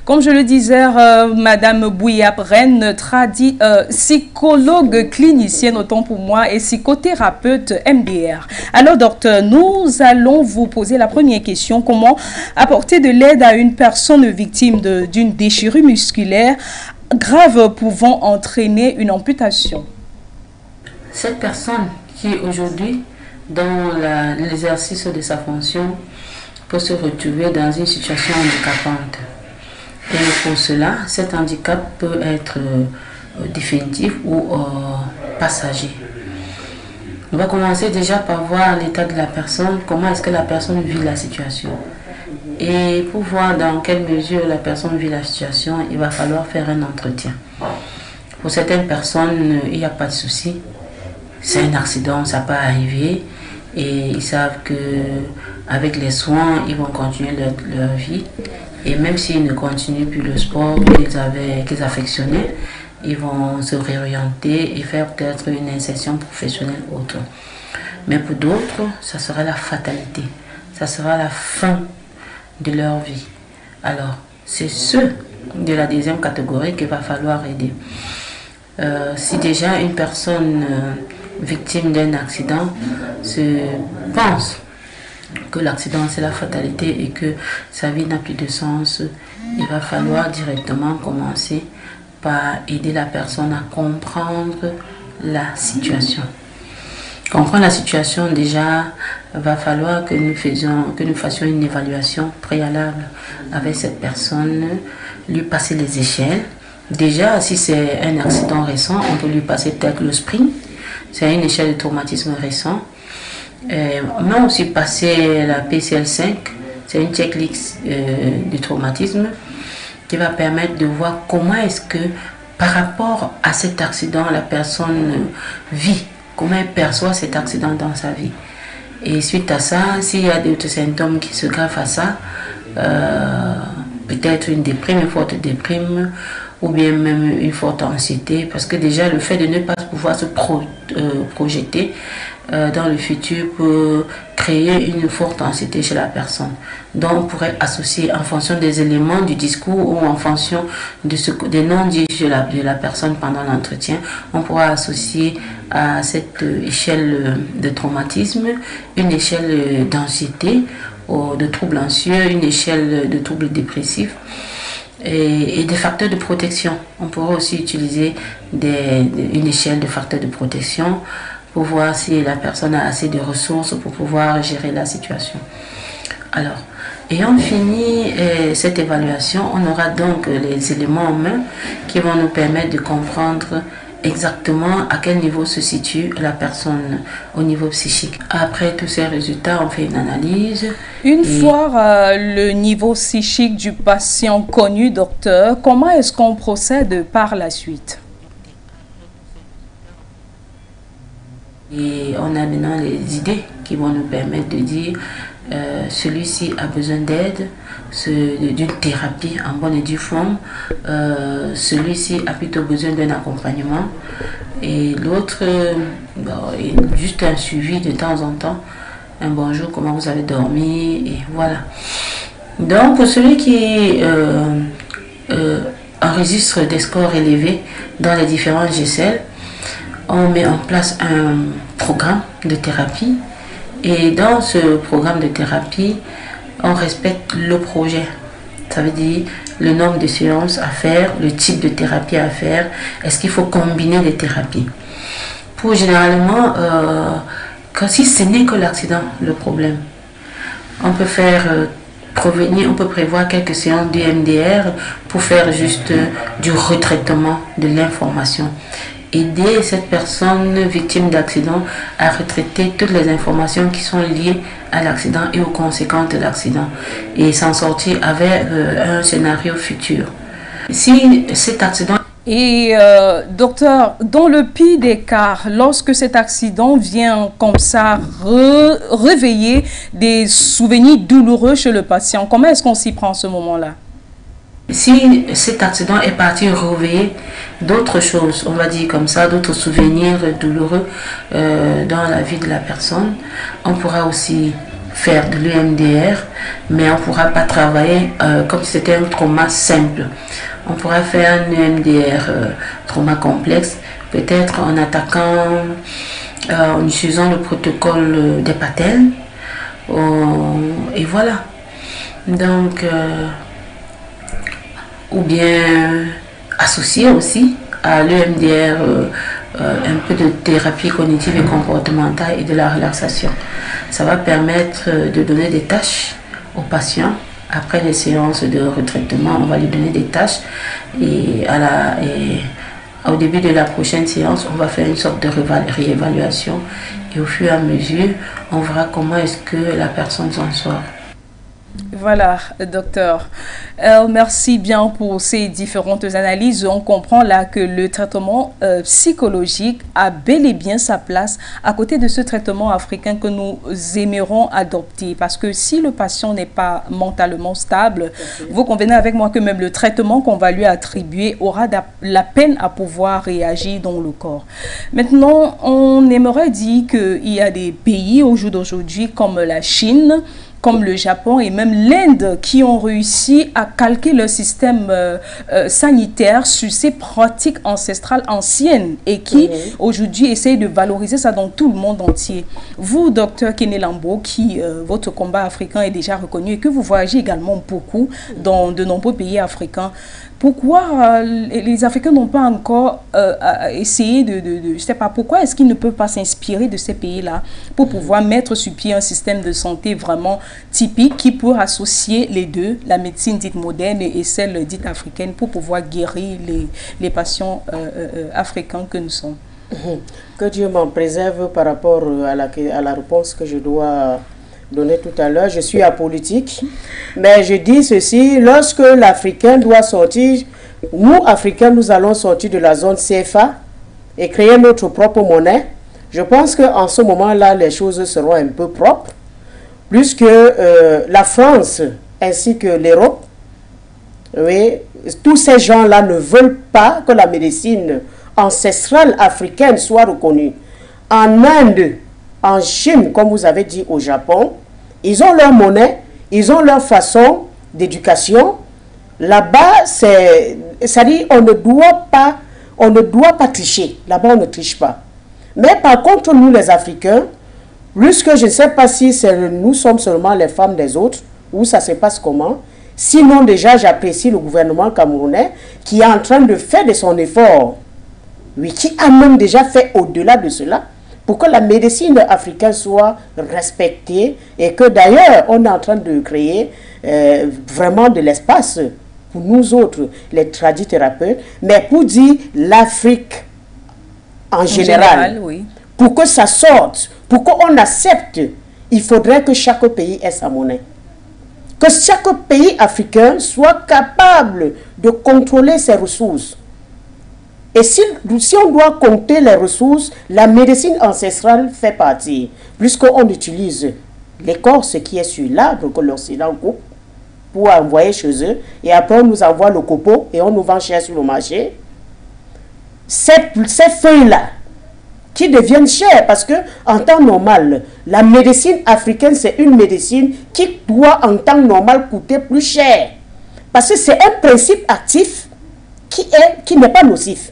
S1: Comme je le disais, Madame Bouya Reine, psychologue clinicienne autant pour moi et psychothérapeute MDR. Alors docteur, nous allons vous poser la première question. Comment apporter de l'aide à une personne victime d'une déchirure musculaire grave pouvant entraîner une amputation?
S4: Cette personne qui aujourd'hui, dans l'exercice de sa fonction, peut se retrouver dans une situation handicapante. Et pour cela, cet handicap peut être définitif ou passager. On va commencer déjà par voir l'état de la personne, comment est-ce que la personne vit la situation. Et pour voir dans quelle mesure la personne vit la situation, il va falloir faire un entretien. Pour certaines personnes, il n'y a pas de souci. C'est un accident, ça peut arriver. Et ils savent qu'avec les soins, ils vont continuer leur vie. Et même s'ils ne continuent plus le sport qu'ils affectionnaient, ils vont se réorienter et faire peut-être une insertion professionnelle autre. Mais pour d'autres, ça sera la fatalité. Ça sera la fin de leur vie. Alors, c'est ceux de la deuxième catégorie qu'il va falloir aider. Si déjà une personne victime d'un accident pense que l'accident c'est la fatalité et que sa vie n'a plus de sens, il va falloir directement commencer par aider la personne à comprendre la situation. comprendre la situation, déjà, va falloir que nous fassions une évaluation préalable avec cette personne, lui passer les échelles. Déjà, si c'est un accident récent, on peut lui passer peut-être le sprint. C'est une échelle de traumatisme récent. Mais aussi passer la PCL5, c'est une checklist de traumatisme qui va permettre de voir comment est-ce que, par rapport à cet accident, la personne vit, comment elle perçoit cet accident dans sa vie. Et suite à ça, s'il y a d'autres symptômes qui se greffent à ça, peut-être une déprime, une forte déprime, ou bien même une forte anxiété, parce que déjà le fait de ne pas pouvoir se projeter dans le futur peut créer une forte anxiété chez la personne. Donc on pourrait associer en fonction des éléments du discours ou en fonction des non-dits de la personne pendant l'entretien, on pourra associer à cette échelle de traumatisme une échelle d'anxiété, de troubles anxieux, une échelle de troubles dépressifs, et des facteurs de protection. On pourrait aussi utiliser une échelle de facteurs de protection pour voir si la personne a assez de ressources pour pouvoir gérer la situation. Alors, ayant fini cette évaluation, on aura donc les éléments en main qui vont nous permettre de comprendre exactement à quel niveau se situe la personne au niveau psychique. Après tous ces résultats, on fait une analyse.
S1: Une fois le niveau psychique du patient connu, docteur, comment est-ce qu'on procède par la suite?
S4: Et on a maintenant les idées qui vont nous permettre de dire celui-ci a besoin d'aide, d'une thérapie en bonne et due forme, celui-ci a plutôt besoin d'un accompagnement, et l'autre, juste un suivi de temps en temps, un bonjour, comment vous avez dormi, et voilà. Donc pour celui qui enregistre des scores élevés dans les différents GSL, on met en place un programme de thérapie, et dans ce programme de thérapie, on respecte le projet. Ça veut dire le nombre de séances à faire, le type de thérapie à faire, est-ce qu'il faut combiner les thérapies. Pour généralement, si ce n'est que l'accident, le problème, on peut on peut prévoir quelques séances d'EMDR pour faire juste du retraitement de l'information. Aider cette personne victime d'accident à retraiter toutes les informations qui sont liées à l'accident et aux conséquences de l'accident, et s'en sortir avec un scénario futur. Si cet accident...
S1: Et docteur, dans le pire des cas, lorsque cet accident vient comme ça réveiller des souvenirs douloureux chez le patient, comment est-ce qu'on s'y prend en ce moment-là?
S4: Si cet accident est parti réveiller d'autres choses, on va dire comme ça, d'autres souvenirs douloureux dans la vie de la personne, on pourra aussi faire de l'EMDR, mais on ne pourra pas travailler comme si c'était un trauma simple. On pourra faire un EMDR trauma complexe, peut-être en attaquant, en utilisant le protocole des patelles, et voilà. Donc... ou bien associer aussi à l'EMDR un peu de thérapie cognitive et comportementale et de la relaxation. Ça va permettre de donner des tâches aux patients. Après les séances de retraitement, on va lui donner des tâches, et au début de la prochaine séance, on va faire une sorte de réévaluation, et au fur et à mesure, on verra comment est-ce que la personne s'en sort.
S1: Voilà, docteur. Merci bien pour ces différentes analyses. On comprend là que le traitement psychologique a bel et bien sa place à côté de ce traitement africain que nous aimerons adopter. Parce que si le patient n'est pas mentalement stable, vous convenez avec moi que même le traitement qu'on va lui attribuer aura la peine à pouvoir réagir dans le corps. Maintenant, on aimerait dire qu'il y a des pays au jour d'aujourd'hui comme la Chine, comme le Japon et même l'Inde qui ont réussi à calquer leur système sanitaire sur ces pratiques ancestrales anciennes et qui aujourd'hui essayent de valoriser ça dans tout le monde entier. Vous, docteur Kene Lambo, qui votre combat africain est déjà reconnu et que vous voyagez également beaucoup dans de nombreux pays africains, pourquoi les Africains n'ont pas encore essayé je ne sais pas, pourquoi est-ce qu'ils ne peuvent pas s'inspirer de ces pays-là pour pouvoir mettre sur pied un système de santé vraiment typique qui pourrait associer les deux, la médecine dite moderne et celle dite africaine, pour pouvoir guérir les patients africains que nous sommes?
S2: Que Dieu m'en préserve par rapport à la réponse que je dois donner tout à l'heure. Je suis apolitique, mais je dis ceci: lorsque l'Africain doit sortir, nous Africains, nous allons sortir de la zone CFA et créer notre propre monnaie. Je pense qu'en ce moment-là, les choses seront un peu propres, puisque la France ainsi que l'Europe, oui, tous ces gens-là ne veulent pas que la médecine ancestrale africaine soit reconnue. En Inde, en Chine, comme vous avez dit, au Japon, ils ont leur monnaie, ils ont leur façon d'éducation. Là-bas, c'est-à-dire on ne doit pas tricher. Là-bas, on ne triche pas. Mais par contre, nous les Africains, puisque je ne sais pas si nous sommes seulement les femmes des autres, ou ça se passe comment. Sinon, déjà, j'apprécie le gouvernement camerounais qui est en train de faire de son effort. Oui, qui a même déjà fait au-delà de cela, pour que la médecine africaine soit respectée et que d'ailleurs, on est en train de créer vraiment de l'espace pour nous autres, les tradithérapeutes, mais pour dire l'Afrique en général, oui. Pour que ça sorte, pour qu'on accepte, il faudrait que chaque pays ait sa monnaie. Que chaque pays africain soit capable de contrôler ses ressources. Et si on doit compter les ressources, la médecine ancestrale fait partie, puisqu'on utilise l'écorce qui est sur l'arbre que l'Occident coupe pour envoyer chez eux, et après on nous envoie le copeau et on nous vend cher sur le marché. Ces feuilles-là, qui deviennent chères, parce que en temps normal, la médecine africaine, c'est une médecine qui doit en temps normal coûter plus cher. Parce que c'est un principe actif qui n'est pas nocif.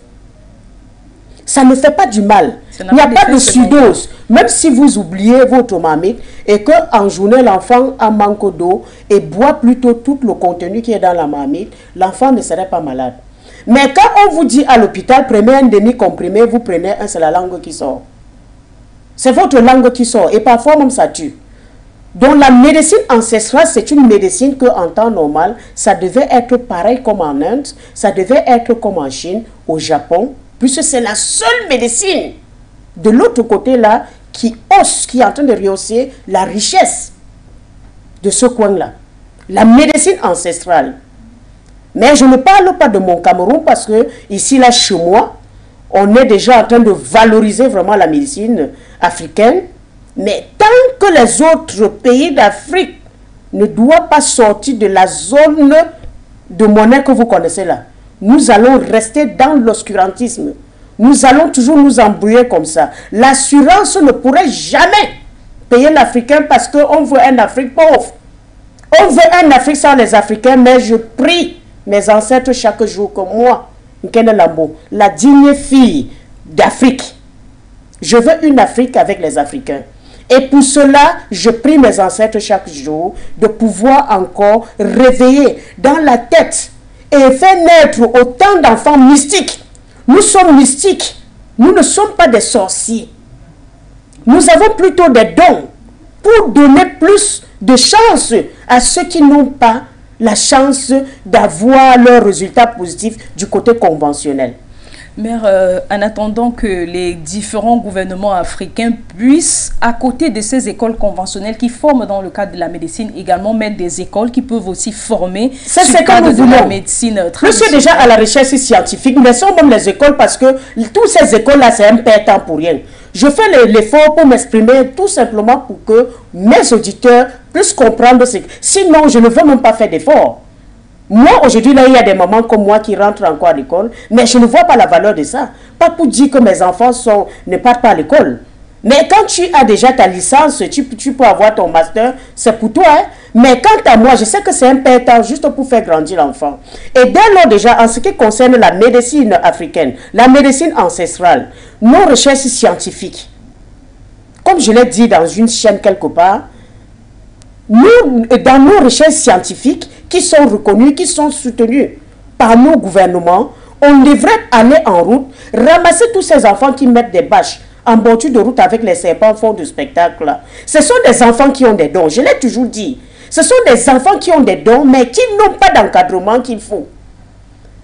S2: Ça ne fait pas du mal. Il n'y a pas de surdose. Même si vous oubliez votre marmite et qu'en journée, l'enfant a manque d'eau et boit plutôt tout le contenu qui est dans la marmite, l'enfant ne serait pas malade. Mais quand on vous dit à l'hôpital, prenez un demi-comprimé, vous prenez un, c'est la langue qui sort. C'est votre langue qui sort et parfois même ça tue. Donc la médecine ancestrale, c'est une médecine qu'en temps normal, ça devait être pareil comme en Inde, ça devait être comme en Chine, au Japon, puisque c'est la seule médecine de l'autre côté là qui est en train de rehausser la richesse de ce coin-là. La médecine ancestrale. Mais je ne parle pas de mon Cameroun parce que ici, là, chez moi, on est déjà en train de valoriser vraiment la médecine africaine. Mais tant que les autres pays d'Afrique ne doivent pas sortir de la zone de monnaie que vous connaissez là, nous allons rester dans l'obscurantisme. Nous allons toujours nous embrouiller comme ça. L'assurance ne pourrait jamais payer l'Africain parce qu'on veut un Afrique pauvre. On veut un Afrique sans les Africains, mais je prie mes ancêtres chaque jour comme moi, Nkene Lambo, la digne fille d'Afrique. Je veux une Afrique avec les Africains. Et pour cela, je prie mes ancêtres chaque jour de pouvoir encore réveiller dans la tête et faire naître autant d'enfants mystiques. Nous sommes mystiques. Nous ne sommes pas des sorciers. Nous avons plutôt des dons pour donner plus de chance à ceux qui n'ont pas la chance d'avoir leurs résultats positifs du côté conventionnel.
S1: Mère, en attendant que les différents gouvernements africains puissent, à côté de ces écoles conventionnelles qui forment dans le cadre de la médecine, également mettre des écoles qui peuvent aussi former
S2: sur le cadre de la médecine traditionnelle. Je suis déjà à la recherche scientifique, mais sont même les écoles parce que toutes ces écoles-là, c'est un perdant pour rien. Je fais l'effort pour m'exprimer tout simplement pour que mes auditeurs puissent comprendre ce que... Sinon, je ne veux même pas faire d'effort. Moi, aujourd'hui, là, il y a des mamans comme moi qui rentrent encore à l'école, mais je ne vois pas la valeur de ça. Pas pour dire que mes enfants ne partent pas à l'école. Mais quand tu as déjà ta licence, tu peux avoir ton master, c'est pour toi. Hein? Mais quant à moi, je sais que c'est un temps juste pour faire grandir l'enfant. Et dès lors déjà, en ce qui concerne la médecine africaine, la médecine ancestrale, nos recherches scientifiques, comme je l'ai dit dans une chaîne quelque part, dans nos recherches scientifiques qui sont reconnues, qui sont soutenues par nos gouvernements, on devrait aller en route, ramasser tous ces enfants qui mettent des bâches en bordure de route avec les serpents font du spectacle. Ce sont des enfants qui ont des dons, je l'ai toujours dit. Ce sont des enfants qui ont des dons, mais qui n'ont pas d'encadrement qu'il faut.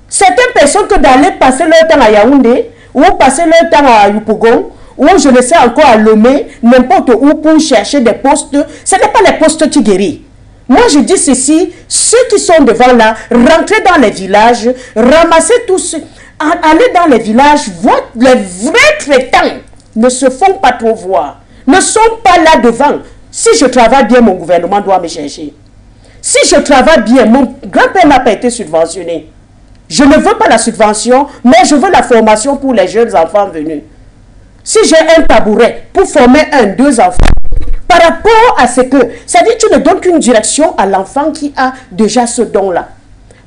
S2: Certaines personnes que d'aller passer leur temps à Yaoundé, ou passer leur temps à Yopougon, ou je ne sais encore à Lomé, n'importe où pour chercher des postes, ce n'est pas les postes qui guérissent. Moi je dis ceci, ceux qui sont devant là, rentrez dans les villages, ramassez tous, allez dans les villages, voir les vrais traitants ne se font pas trop voir, ne sont pas là devant. Si je travaille bien, mon gouvernement doit me chercher. Si je travaille bien, mon grand-père n'a pas été subventionné. Je ne veux pas la subvention, mais je veux la formation pour les jeunes enfants venus. Si j'ai un tabouret pour former 2 enfants, par rapport à ce que, c'est-à-dire tu ne donnes qu'une direction à l'enfant qui a déjà ce don-là.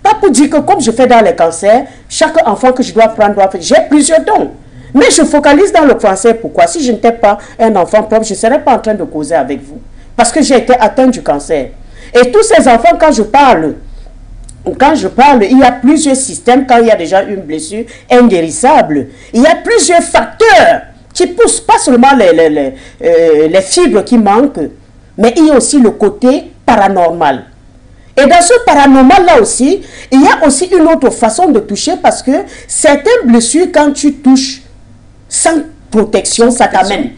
S2: Pas pour dire que comme je fais dans les cancers, chaque enfant que je dois prendre doit faire, j'ai plusieurs dons. Mais je focalise dans le cancer. Pourquoi? Si je n'étais pas un enfant propre, je ne serais pas en train de causer avec vous. Parce que j'ai été atteint du cancer. Et tous ces enfants, quand je parle, il y a plusieurs systèmes. Quand il y a déjà une blessure inguérissable, il y a plusieurs facteurs qui poussent, pas seulement les fibres qui manquent, mais il y a aussi le côté paranormal. Et dans ce paranormal-là aussi, il y a aussi une autre façon de toucher parce que certaines blessures, quand tu touches, sans protection, ça t'amène.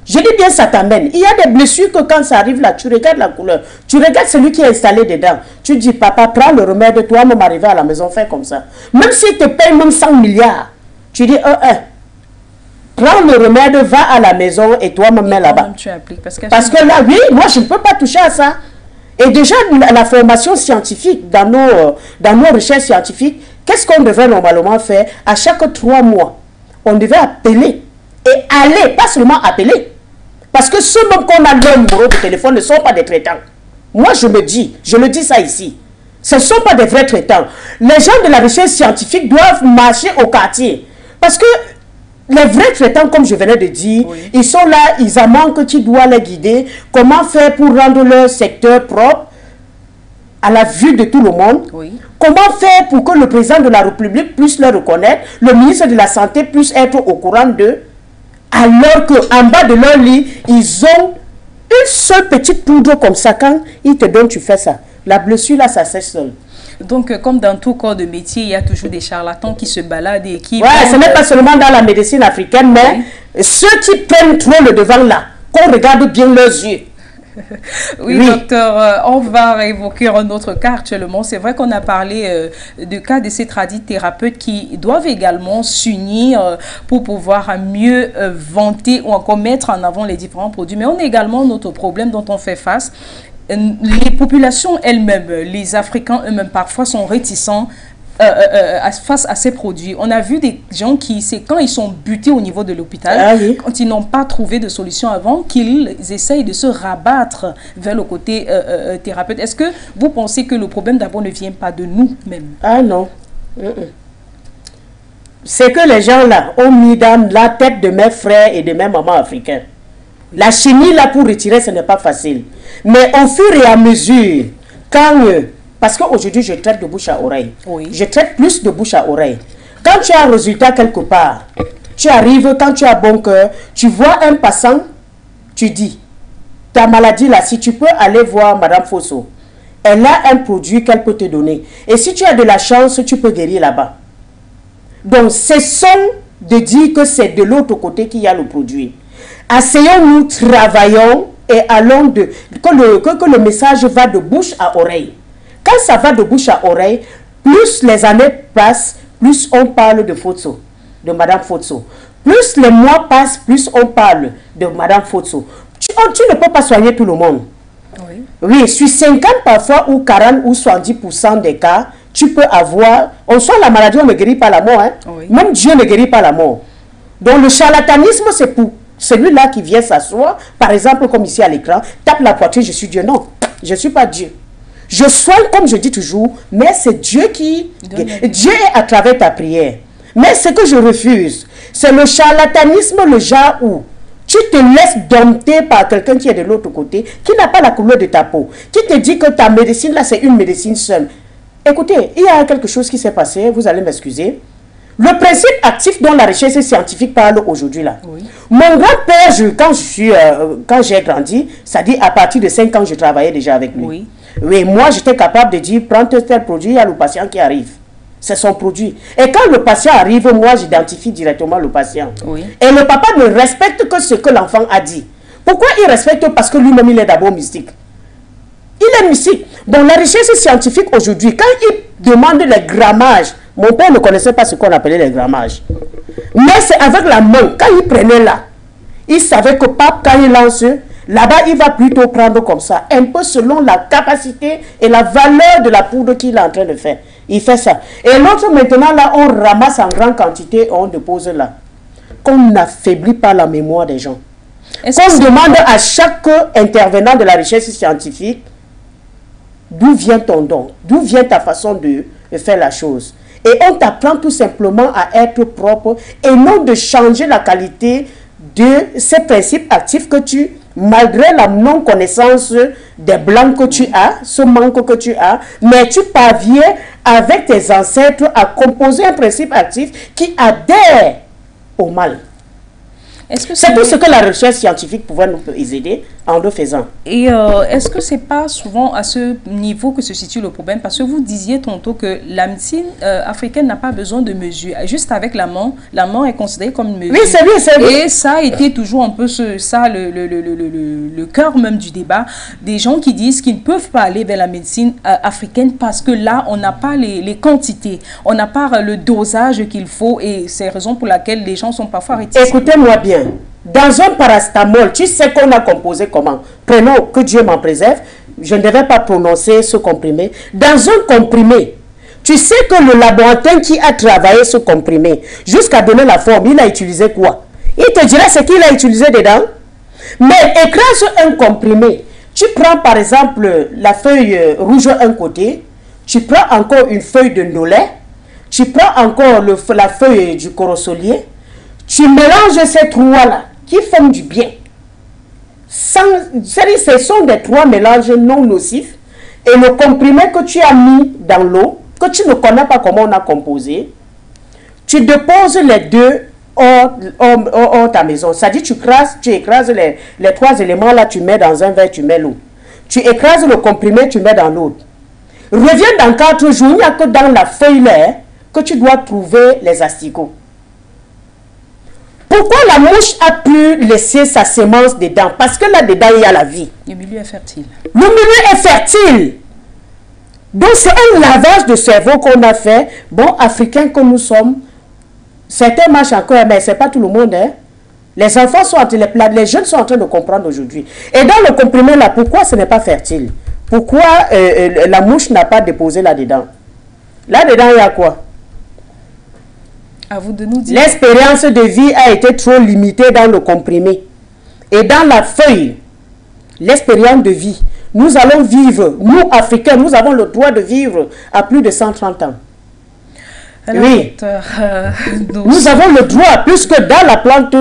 S2: Je dis bien ça t'amène. Il y a des blessures que quand ça arrive là, tu regardes la couleur. Tu regardes celui qui est installé dedans. Tu dis, papa, prends le remède, toi, même arriver à la maison, fais comme ça. Même s'il te paye même 100 milliards, tu dis, prends le remède, va à la maison et toi, me mets là-bas. Parce que là, oui, moi, je ne peux pas toucher à ça. Et déjà, la formation scientifique, dans nos recherches scientifiques, qu'est-ce qu'on devrait normalement faire? À chaque 3 mois, on devait appeler et aller, pas seulement appeler. Parce que ceux même qu'on a leur numéro de téléphone ne sont pas des traitants. Moi, je le dis ça ici. Ce ne sont pas des vrais traitants. Les gens de la recherche scientifique doivent marcher au quartier. Parce que les vrais traitants, comme je venais de dire, oui, ils sont là, ils en manquent, tu dois les guider. Comment faire pour rendre leur secteur propre à la vue de tout le monde? Oui. Comment faire pour que le président de la République puisse le reconnaître, le ministre de la Santé puisse être au courant d'eux, alors qu'en bas de leur lit, ils ont une seule petite poudre comme ça. Quand ils te donnent, tu fais ça. La blessure là, ça sèche seul.
S1: Donc, comme dans tout corps de métier, il y a toujours des charlatans qui se baladent et qui...
S2: Ouais, ce n'est pas seulement dans la médecine africaine, mais oui, ceux qui prennent trop le devant là, qu'on regarde bien leurs yeux.
S1: Oui, oui, docteur, on va évoquer un autre cas actuellement. C'est vrai qu'on a parlé du cas de ces tradithérapeutes qui doivent également s'unir pour pouvoir mieux vanter ou encore mettre en avant les différents produits. Mais on a également notre problème dont on fait face. Les populations elles-mêmes, les Africains eux-mêmes, parfois sont réticents face à ces produits. On a vu des gens qui, c'est quand ils sont butés au niveau de l'hôpital, oui, quand ils n'ont pas trouvé de solution avant, qu'ils essayent de se rabattre vers le côté thérapeute. Est-ce que vous pensez que le problème d'abord ne vient pas de nous-mêmes?
S2: Ah non. C'est que les gens là ont mis dans la tête de mes frères et de mes mamans africains. La chimie là pour retirer, ce n'est pas facile. Mais au fur et à mesure, quand... parce qu'aujourd'hui, je traite de bouche à oreille. Oui. Je traite plus de bouche à oreille. Quand tu as un résultat quelque part, tu arrives, quand tu as bon cœur, tu vois un passant, tu dis, ta maladie là, si tu peux aller voir Madame Fosso, elle a un produit qu'elle peut te donner. Et si tu as de la chance, tu peux guérir là-bas. Donc, cessons de dire que c'est de l'autre côté qu'il y a le produit. Asseyons-nous, travaillons et allons que le message va de bouche à oreille. Quand ça va de bouche à oreille, plus les années passent, plus on parle de Fosso, de Madame Fosso. Plus les mois passent, plus on parle de Madame Fosso. Tu ne peux pas soigner tout le monde. Oui. Oui, sur 50 parfois ou 40 ou 70% des cas, tu peux avoir... On soigne la maladie, on ne guérit pas la mort. Hein? Oui. Même Dieu ne guérit pas la mort. Donc le charlatanisme, Celui-là qui vient s'asseoir, par exemple, comme ici à l'écran, tape la poitrine, je suis Dieu. Non, je ne suis pas Dieu. Je soigne, comme je dis toujours, mais c'est Dieu qui... Dieu est à travers ta prière. Mais ce que je refuse, c'est le charlatanisme, le genre où tu te laisses dompter par quelqu'un qui est de l'autre côté, qui n'a pas la couleur de ta peau, qui te dit que ta médecine, là, c'est une médecine seule. Écoutez, il y a quelque chose qui s'est passé, vous allez m'excuser. Le principe actif dont la recherche scientifique parle aujourd'hui là. Oui. Mon grand-père, quand j'ai grandi, ça dit à partir de 5 ans, je travaillais déjà avec lui. Oui. Oui, moi, j'étais capable de dire, prends tel produit, il y a le patient qui arrive. C'est son produit. Et quand le patient arrive, moi, j'identifie directement le patient. Oui. Et le papa ne respecte que ce que l'enfant a dit. Pourquoi il respecte? Parce que lui-même, il est d'abord mystique. Il est mystique. Bon, la recherche scientifique aujourd'hui, quand il demande les grammages, mon père ne connaissait pas ce qu'on appelait les grammages. Mais c'est avec la main, quand il prenait là, il savait que pape, quand il lance, là-bas, il va plutôt prendre comme ça, un peu selon la capacité et la valeur de la poudre qu'il est en train de faire. Il fait ça. Et l'autre, maintenant, là, on ramasse en grande quantité et on dépose là. Qu'on n'affaiblit pas la mémoire des gens. Qu'on demande à chaque intervenant de la recherche scientifique, d'où vient ton don? D'où vient ta façon de faire la chose? Et on t'apprend tout simplement à être propre et non de changer la qualité de ces principes actifs que tu, malgré la non-connaissance des blancs que tu as, ce manque que tu as, mais tu parviens avec tes ancêtres à composer un principe actif qui adhère au mal. C'est tout ce que la recherche scientifique pouvait nous aider en le faisant.
S1: Et est-ce que c'est pas souvent à ce niveau que se situe le problème? Parce que vous disiez tantôt que la médecine africaine n'a pas besoin de mesures. Juste avec la main est considérée comme une mesure.
S2: Oui, c'est vrai, c'est vrai.
S1: Et ça a été toujours un peu le cœur même du débat. Des gens qui disent qu'ils ne peuvent pas aller vers la médecine africaine parce que là, on n'a pas les quantités. On n'a pas le dosage qu'il faut et c'est la raison pour laquelle les gens sont parfois réticents.
S2: Écoutez-moi bien. Dans un paracétamol, tu sais qu'on a composé comment? Prenons, que Dieu m'en préserve, je ne devais pas prononcer ce comprimé. Dans un comprimé, tu sais que le laboratoire qui a travaillé ce comprimé, jusqu'à donner la forme, il a utilisé quoi? Il te dira ce qu'il a utilisé dedans. Mais écrase un comprimé. Tu prends par exemple la feuille rouge un côté, tu prends encore une feuille de nolet, tu prends encore la feuille du corosolier, tu mélanges ces trois-là qui font du bien. Ce sont des trois mélanges non nocifs. Et le comprimé que tu as mis dans l'eau, que tu ne connais pas comment on a composé, tu déposes les deux hors ta maison. C'est-à-dire tu écrases les trois éléments là, tu mets dans un verre, tu mets l'eau. Tu écrases le comprimé, tu mets dans l'autre. Reviens dans 4 jours, il n'y a que dans la feuille là que tu dois trouver les asticots. Pourquoi la mouche a pu laisser sa semence dedans? Parce que là-dedans, il y a la vie.
S1: Le milieu est fertile.
S2: Le milieu est fertile. Donc, c'est un lavage de cerveau qu'on a fait. Bon, Africains que nous sommes, certains marchent encore, mais ce n'est pas tout le monde. Hein? Les enfants sont les jeunes sont en train de comprendre aujourd'hui. Et dans le comprimé, là, pourquoi ce n'est pas fertile? Pourquoi la mouche n'a pas déposé là-dedans? Là-dedans, il y a quoi?
S1: À vous de nous dire.
S2: L'expérience de vie a été trop limitée dans le comprimé. Et dans la feuille, l'expérience de vie, nous allons vivre, nous Africains, nous avons le droit de vivre à plus de 130 ans.
S1: Alors,
S2: oui. Nous avons le droit, puisque dans la plante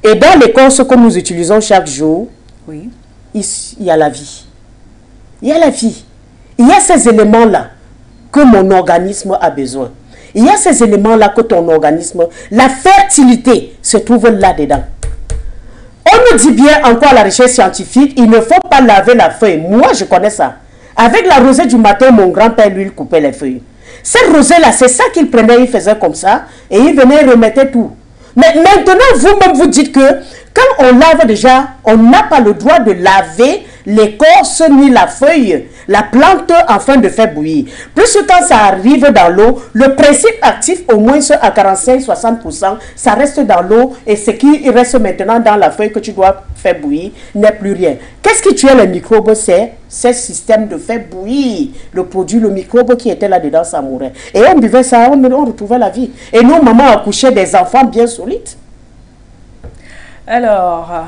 S2: et dans l'écorce que nous utilisons chaque jour,
S1: oui,
S2: il y a la vie. Il y a la vie. Il y a ces éléments-là que mon organisme a besoin. Il y a ces éléments-là que ton organisme, la fertilité se trouve là-dedans. On nous dit bien encore à la recherche scientifique, il ne faut pas laver la feuille. Moi, je connais ça. Avec la rosée du matin, mon grand-père, lui, il coupait les feuilles. Cette rosée-là, c'est ça qu'il prenait, il faisait comme ça, et il venait remettre tout. Mais maintenant, vous-même, vous dites que quand on lave déjà, on n'a pas le droit de laver l'écorce ni la feuille, la plante en train de faire bouillir. Plus quand ça arrive dans l'eau, le principe actif, au moins à 45-60%, ça reste dans l'eau et ce qui reste maintenant dans la feuille que tu dois faire bouillir n'est plus rien. Qu'est-ce qui tue les microbes? C'est ce système de faire bouillir le produit, le microbe qui était là-dedans, ça mourait. Et on buvait ça, on retrouvait la vie. Et nos mamans accouchaient des enfants bien solides.
S1: Alors,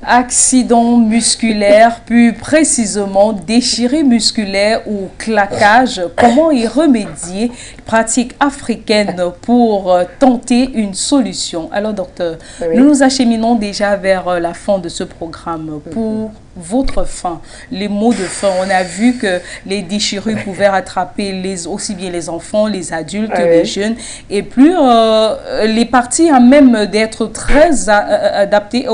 S1: accident musculaire, plus précisément déchirure musculaire ou claquage, comment y remédier? Pratique africaine pour tenter une solution. Alors docteur, nous nous acheminons déjà vers la fin de ce programme. Pour votre fin, les mots de fin, on a vu que les déchirures pouvaient rattraper aussi bien les enfants, les adultes, les jeunes, et plus les parties à même d'être très adaptées,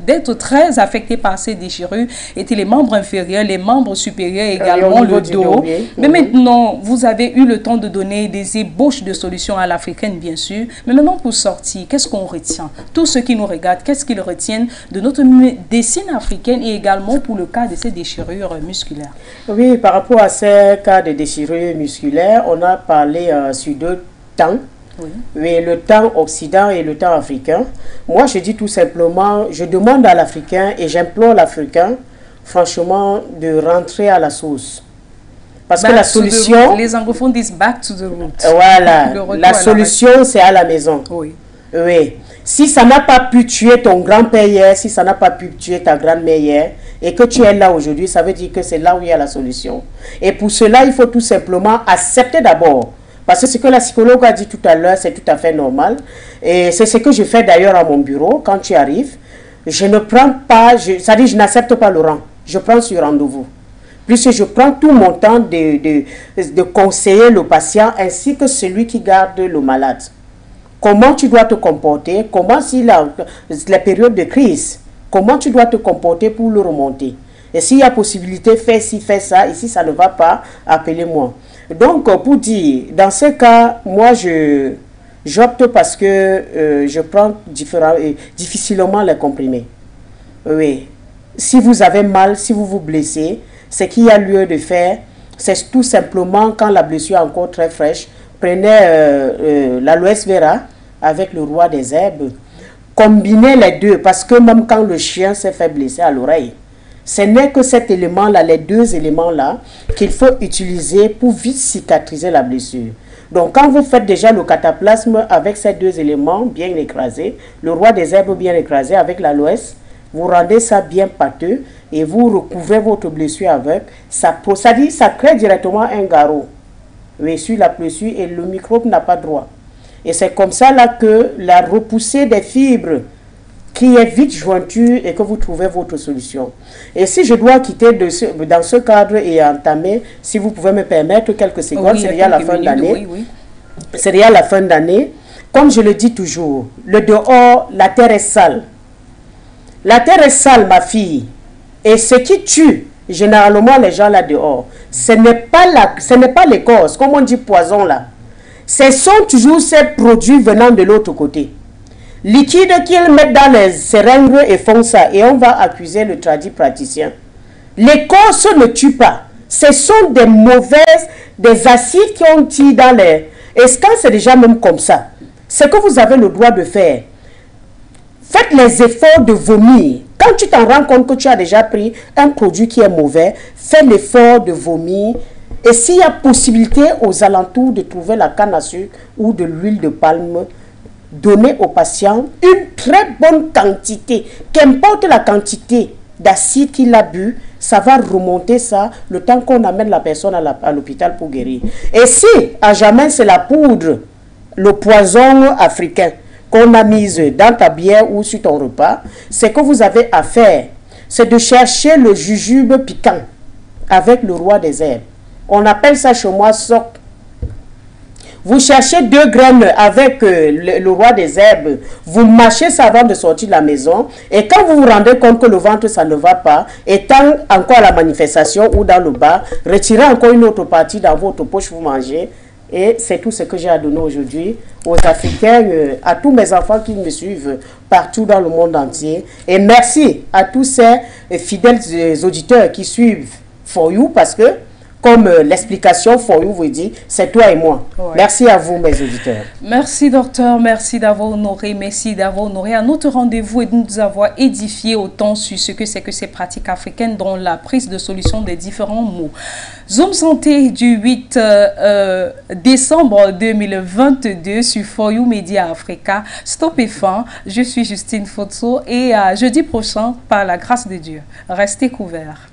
S1: d'être très affectées par ces déchirures étaient les membres inférieurs, les membres supérieurs également, le dos. Mais maintenant, vous avez eu le temps de donner des ébauches de solutions à l'africaine, bien sûr. Mais maintenant, pour sortir, qu'est-ce qu'on retient? Tous ceux qui nous regardent, qu'est-ce qu'ils retiennent de notre médecine africaine et également pour le cas de ces déchirures musculaires?
S2: Oui, par rapport à ces cas de déchirures musculaires, on a parlé sur deux temps. Oui, le temps occident et le temps africain. Moi, je dis tout simplement, je demande à l'Africain et j'implore l'Africain, franchement, de rentrer à la source. Parce que la solution...
S1: Les anglophones disent back to the root.
S2: Voilà, la solution, c'est à la maison.
S1: Oui.
S2: Oui. Si ça n'a pas pu tuer ton grand-père hier, si ça n'a pas pu tuer ta grand-mère hier, et que tu es là aujourd'hui, ça veut dire que c'est là où il y a la solution. Et pour cela, il faut tout simplement accepter d'abord. Parce que ce que la psychologue a dit tout à l'heure, c'est tout à fait normal. Et c'est ce que je fais d'ailleurs à mon bureau quand tu arrives. Je ne prends pas, c'est-à-dire je n'accepte pas le rang. Je prends sur rendez-vous. Puisque je prends tout mon temps de conseiller le patient ainsi que celui qui garde le malade. Comment tu dois te comporter, comment si la période de crise, comment tu dois te comporter pour le remonter. Et s'il y a possibilité, fais ci, fais ça, et si ça ne va pas, appelez-moi. Donc, pour dire, dans ce cas, moi, j'opte parce que je prends difficilement les comprimés. Oui. Si vous avez mal, si vous vous blessez, ce qu'il y a lieu de faire, c'est tout simplement, quand la blessure est encore très fraîche, prenez l'aloès vera avec le roi des herbes. Combinez les deux, parce que même quand le chien s'est fait blesser à l'oreille, ce n'est que cet élément-là, les deux éléments-là, qu'il faut utiliser pour vite cicatriser la blessure. Donc, quand vous faites déjà le cataplasme avec ces deux éléments bien écrasés, le roi des herbes bien écrasé avec l'aloès, vous rendez ça bien pâteux et vous recouvrez votre blessure avec. Ça crée directement un garrot. Oui, sur la blessure et le microbe n'a pas droit. Et c'est comme ça là que la repoussée des fibres qui est vite jointure et que vous trouvez votre solution. Et si je dois quitter dans ce cadre et entamer, si vous pouvez me permettre quelques secondes, c'est déjà la fin d'année. C'est déjà la fin d'année. Comme je le dis toujours, le dehors, la terre est sale. La terre est sale, ma fille. Et ce qui tue généralement les gens là dehors, ce n'est pas l'écorce, comme on dit poison là. Ce sont toujours ces produits venant de l'autre côté. Liquide qu'ils mettent dans les seringues et font ça. Et on va accuser le tradit praticien. L'écorce ne tue pas. Ce sont des mauvaises, des acides qui ont tiré dans les... Et quand c'est déjà même comme ça, c'est que vous avez le droit de faire. Faites les efforts de vomir. Quand tu t'en rends compte que tu as déjà pris un produit qui est mauvais, fais l'effort de vomir. Et s'il y a possibilité aux alentours de trouver la canne à sucre ou de l'huile de palme, donnez au patient une très bonne quantité. Qu'importe la quantité d'acide qu'il a bu, ça va remonter ça le temps qu'on amène la personne à l'hôpital pour guérir. Et si à jamais c'est la poudre, le poison africain qu'on a mise dans ta bière ou sur ton repas, ce que vous avez à faire, c'est de chercher le jujube piquant avec le roi des herbes. On appelle ça chez moi soc. Vous cherchez 2 graines avec le roi des herbes, vous mâchez ça avant de sortir de la maison, et quand vous vous rendez compte que le ventre ça ne va pas, étant encore à la manifestation ou dans le bar, retirez encore une autre partie dans votre poche, vous mangez. Et c'est tout ce que j'ai à donner aujourd'hui aux Africains, à tous mes enfants qui me suivent partout dans le monde entier. Et merci à tous ces fidèles auditeurs qui suivent For You, parce que comme l'explication For You vous dit, c'est toi et moi.
S1: Ouais.
S2: Merci à vous, mes auditeurs.
S1: Merci, docteur. Merci d'avoir honoré. Merci d'avoir honoré à notre rendez-vous et de nous avoir édifié autant sur ce que c'est que ces pratiques africaines dans la prise de solution des différents mots. Zoom Santé du 8 décembre 2022 sur For You Media Africa. Stop et fin. Je suis Justine Fotso et à jeudi prochain, par la grâce de Dieu. Restez couverts.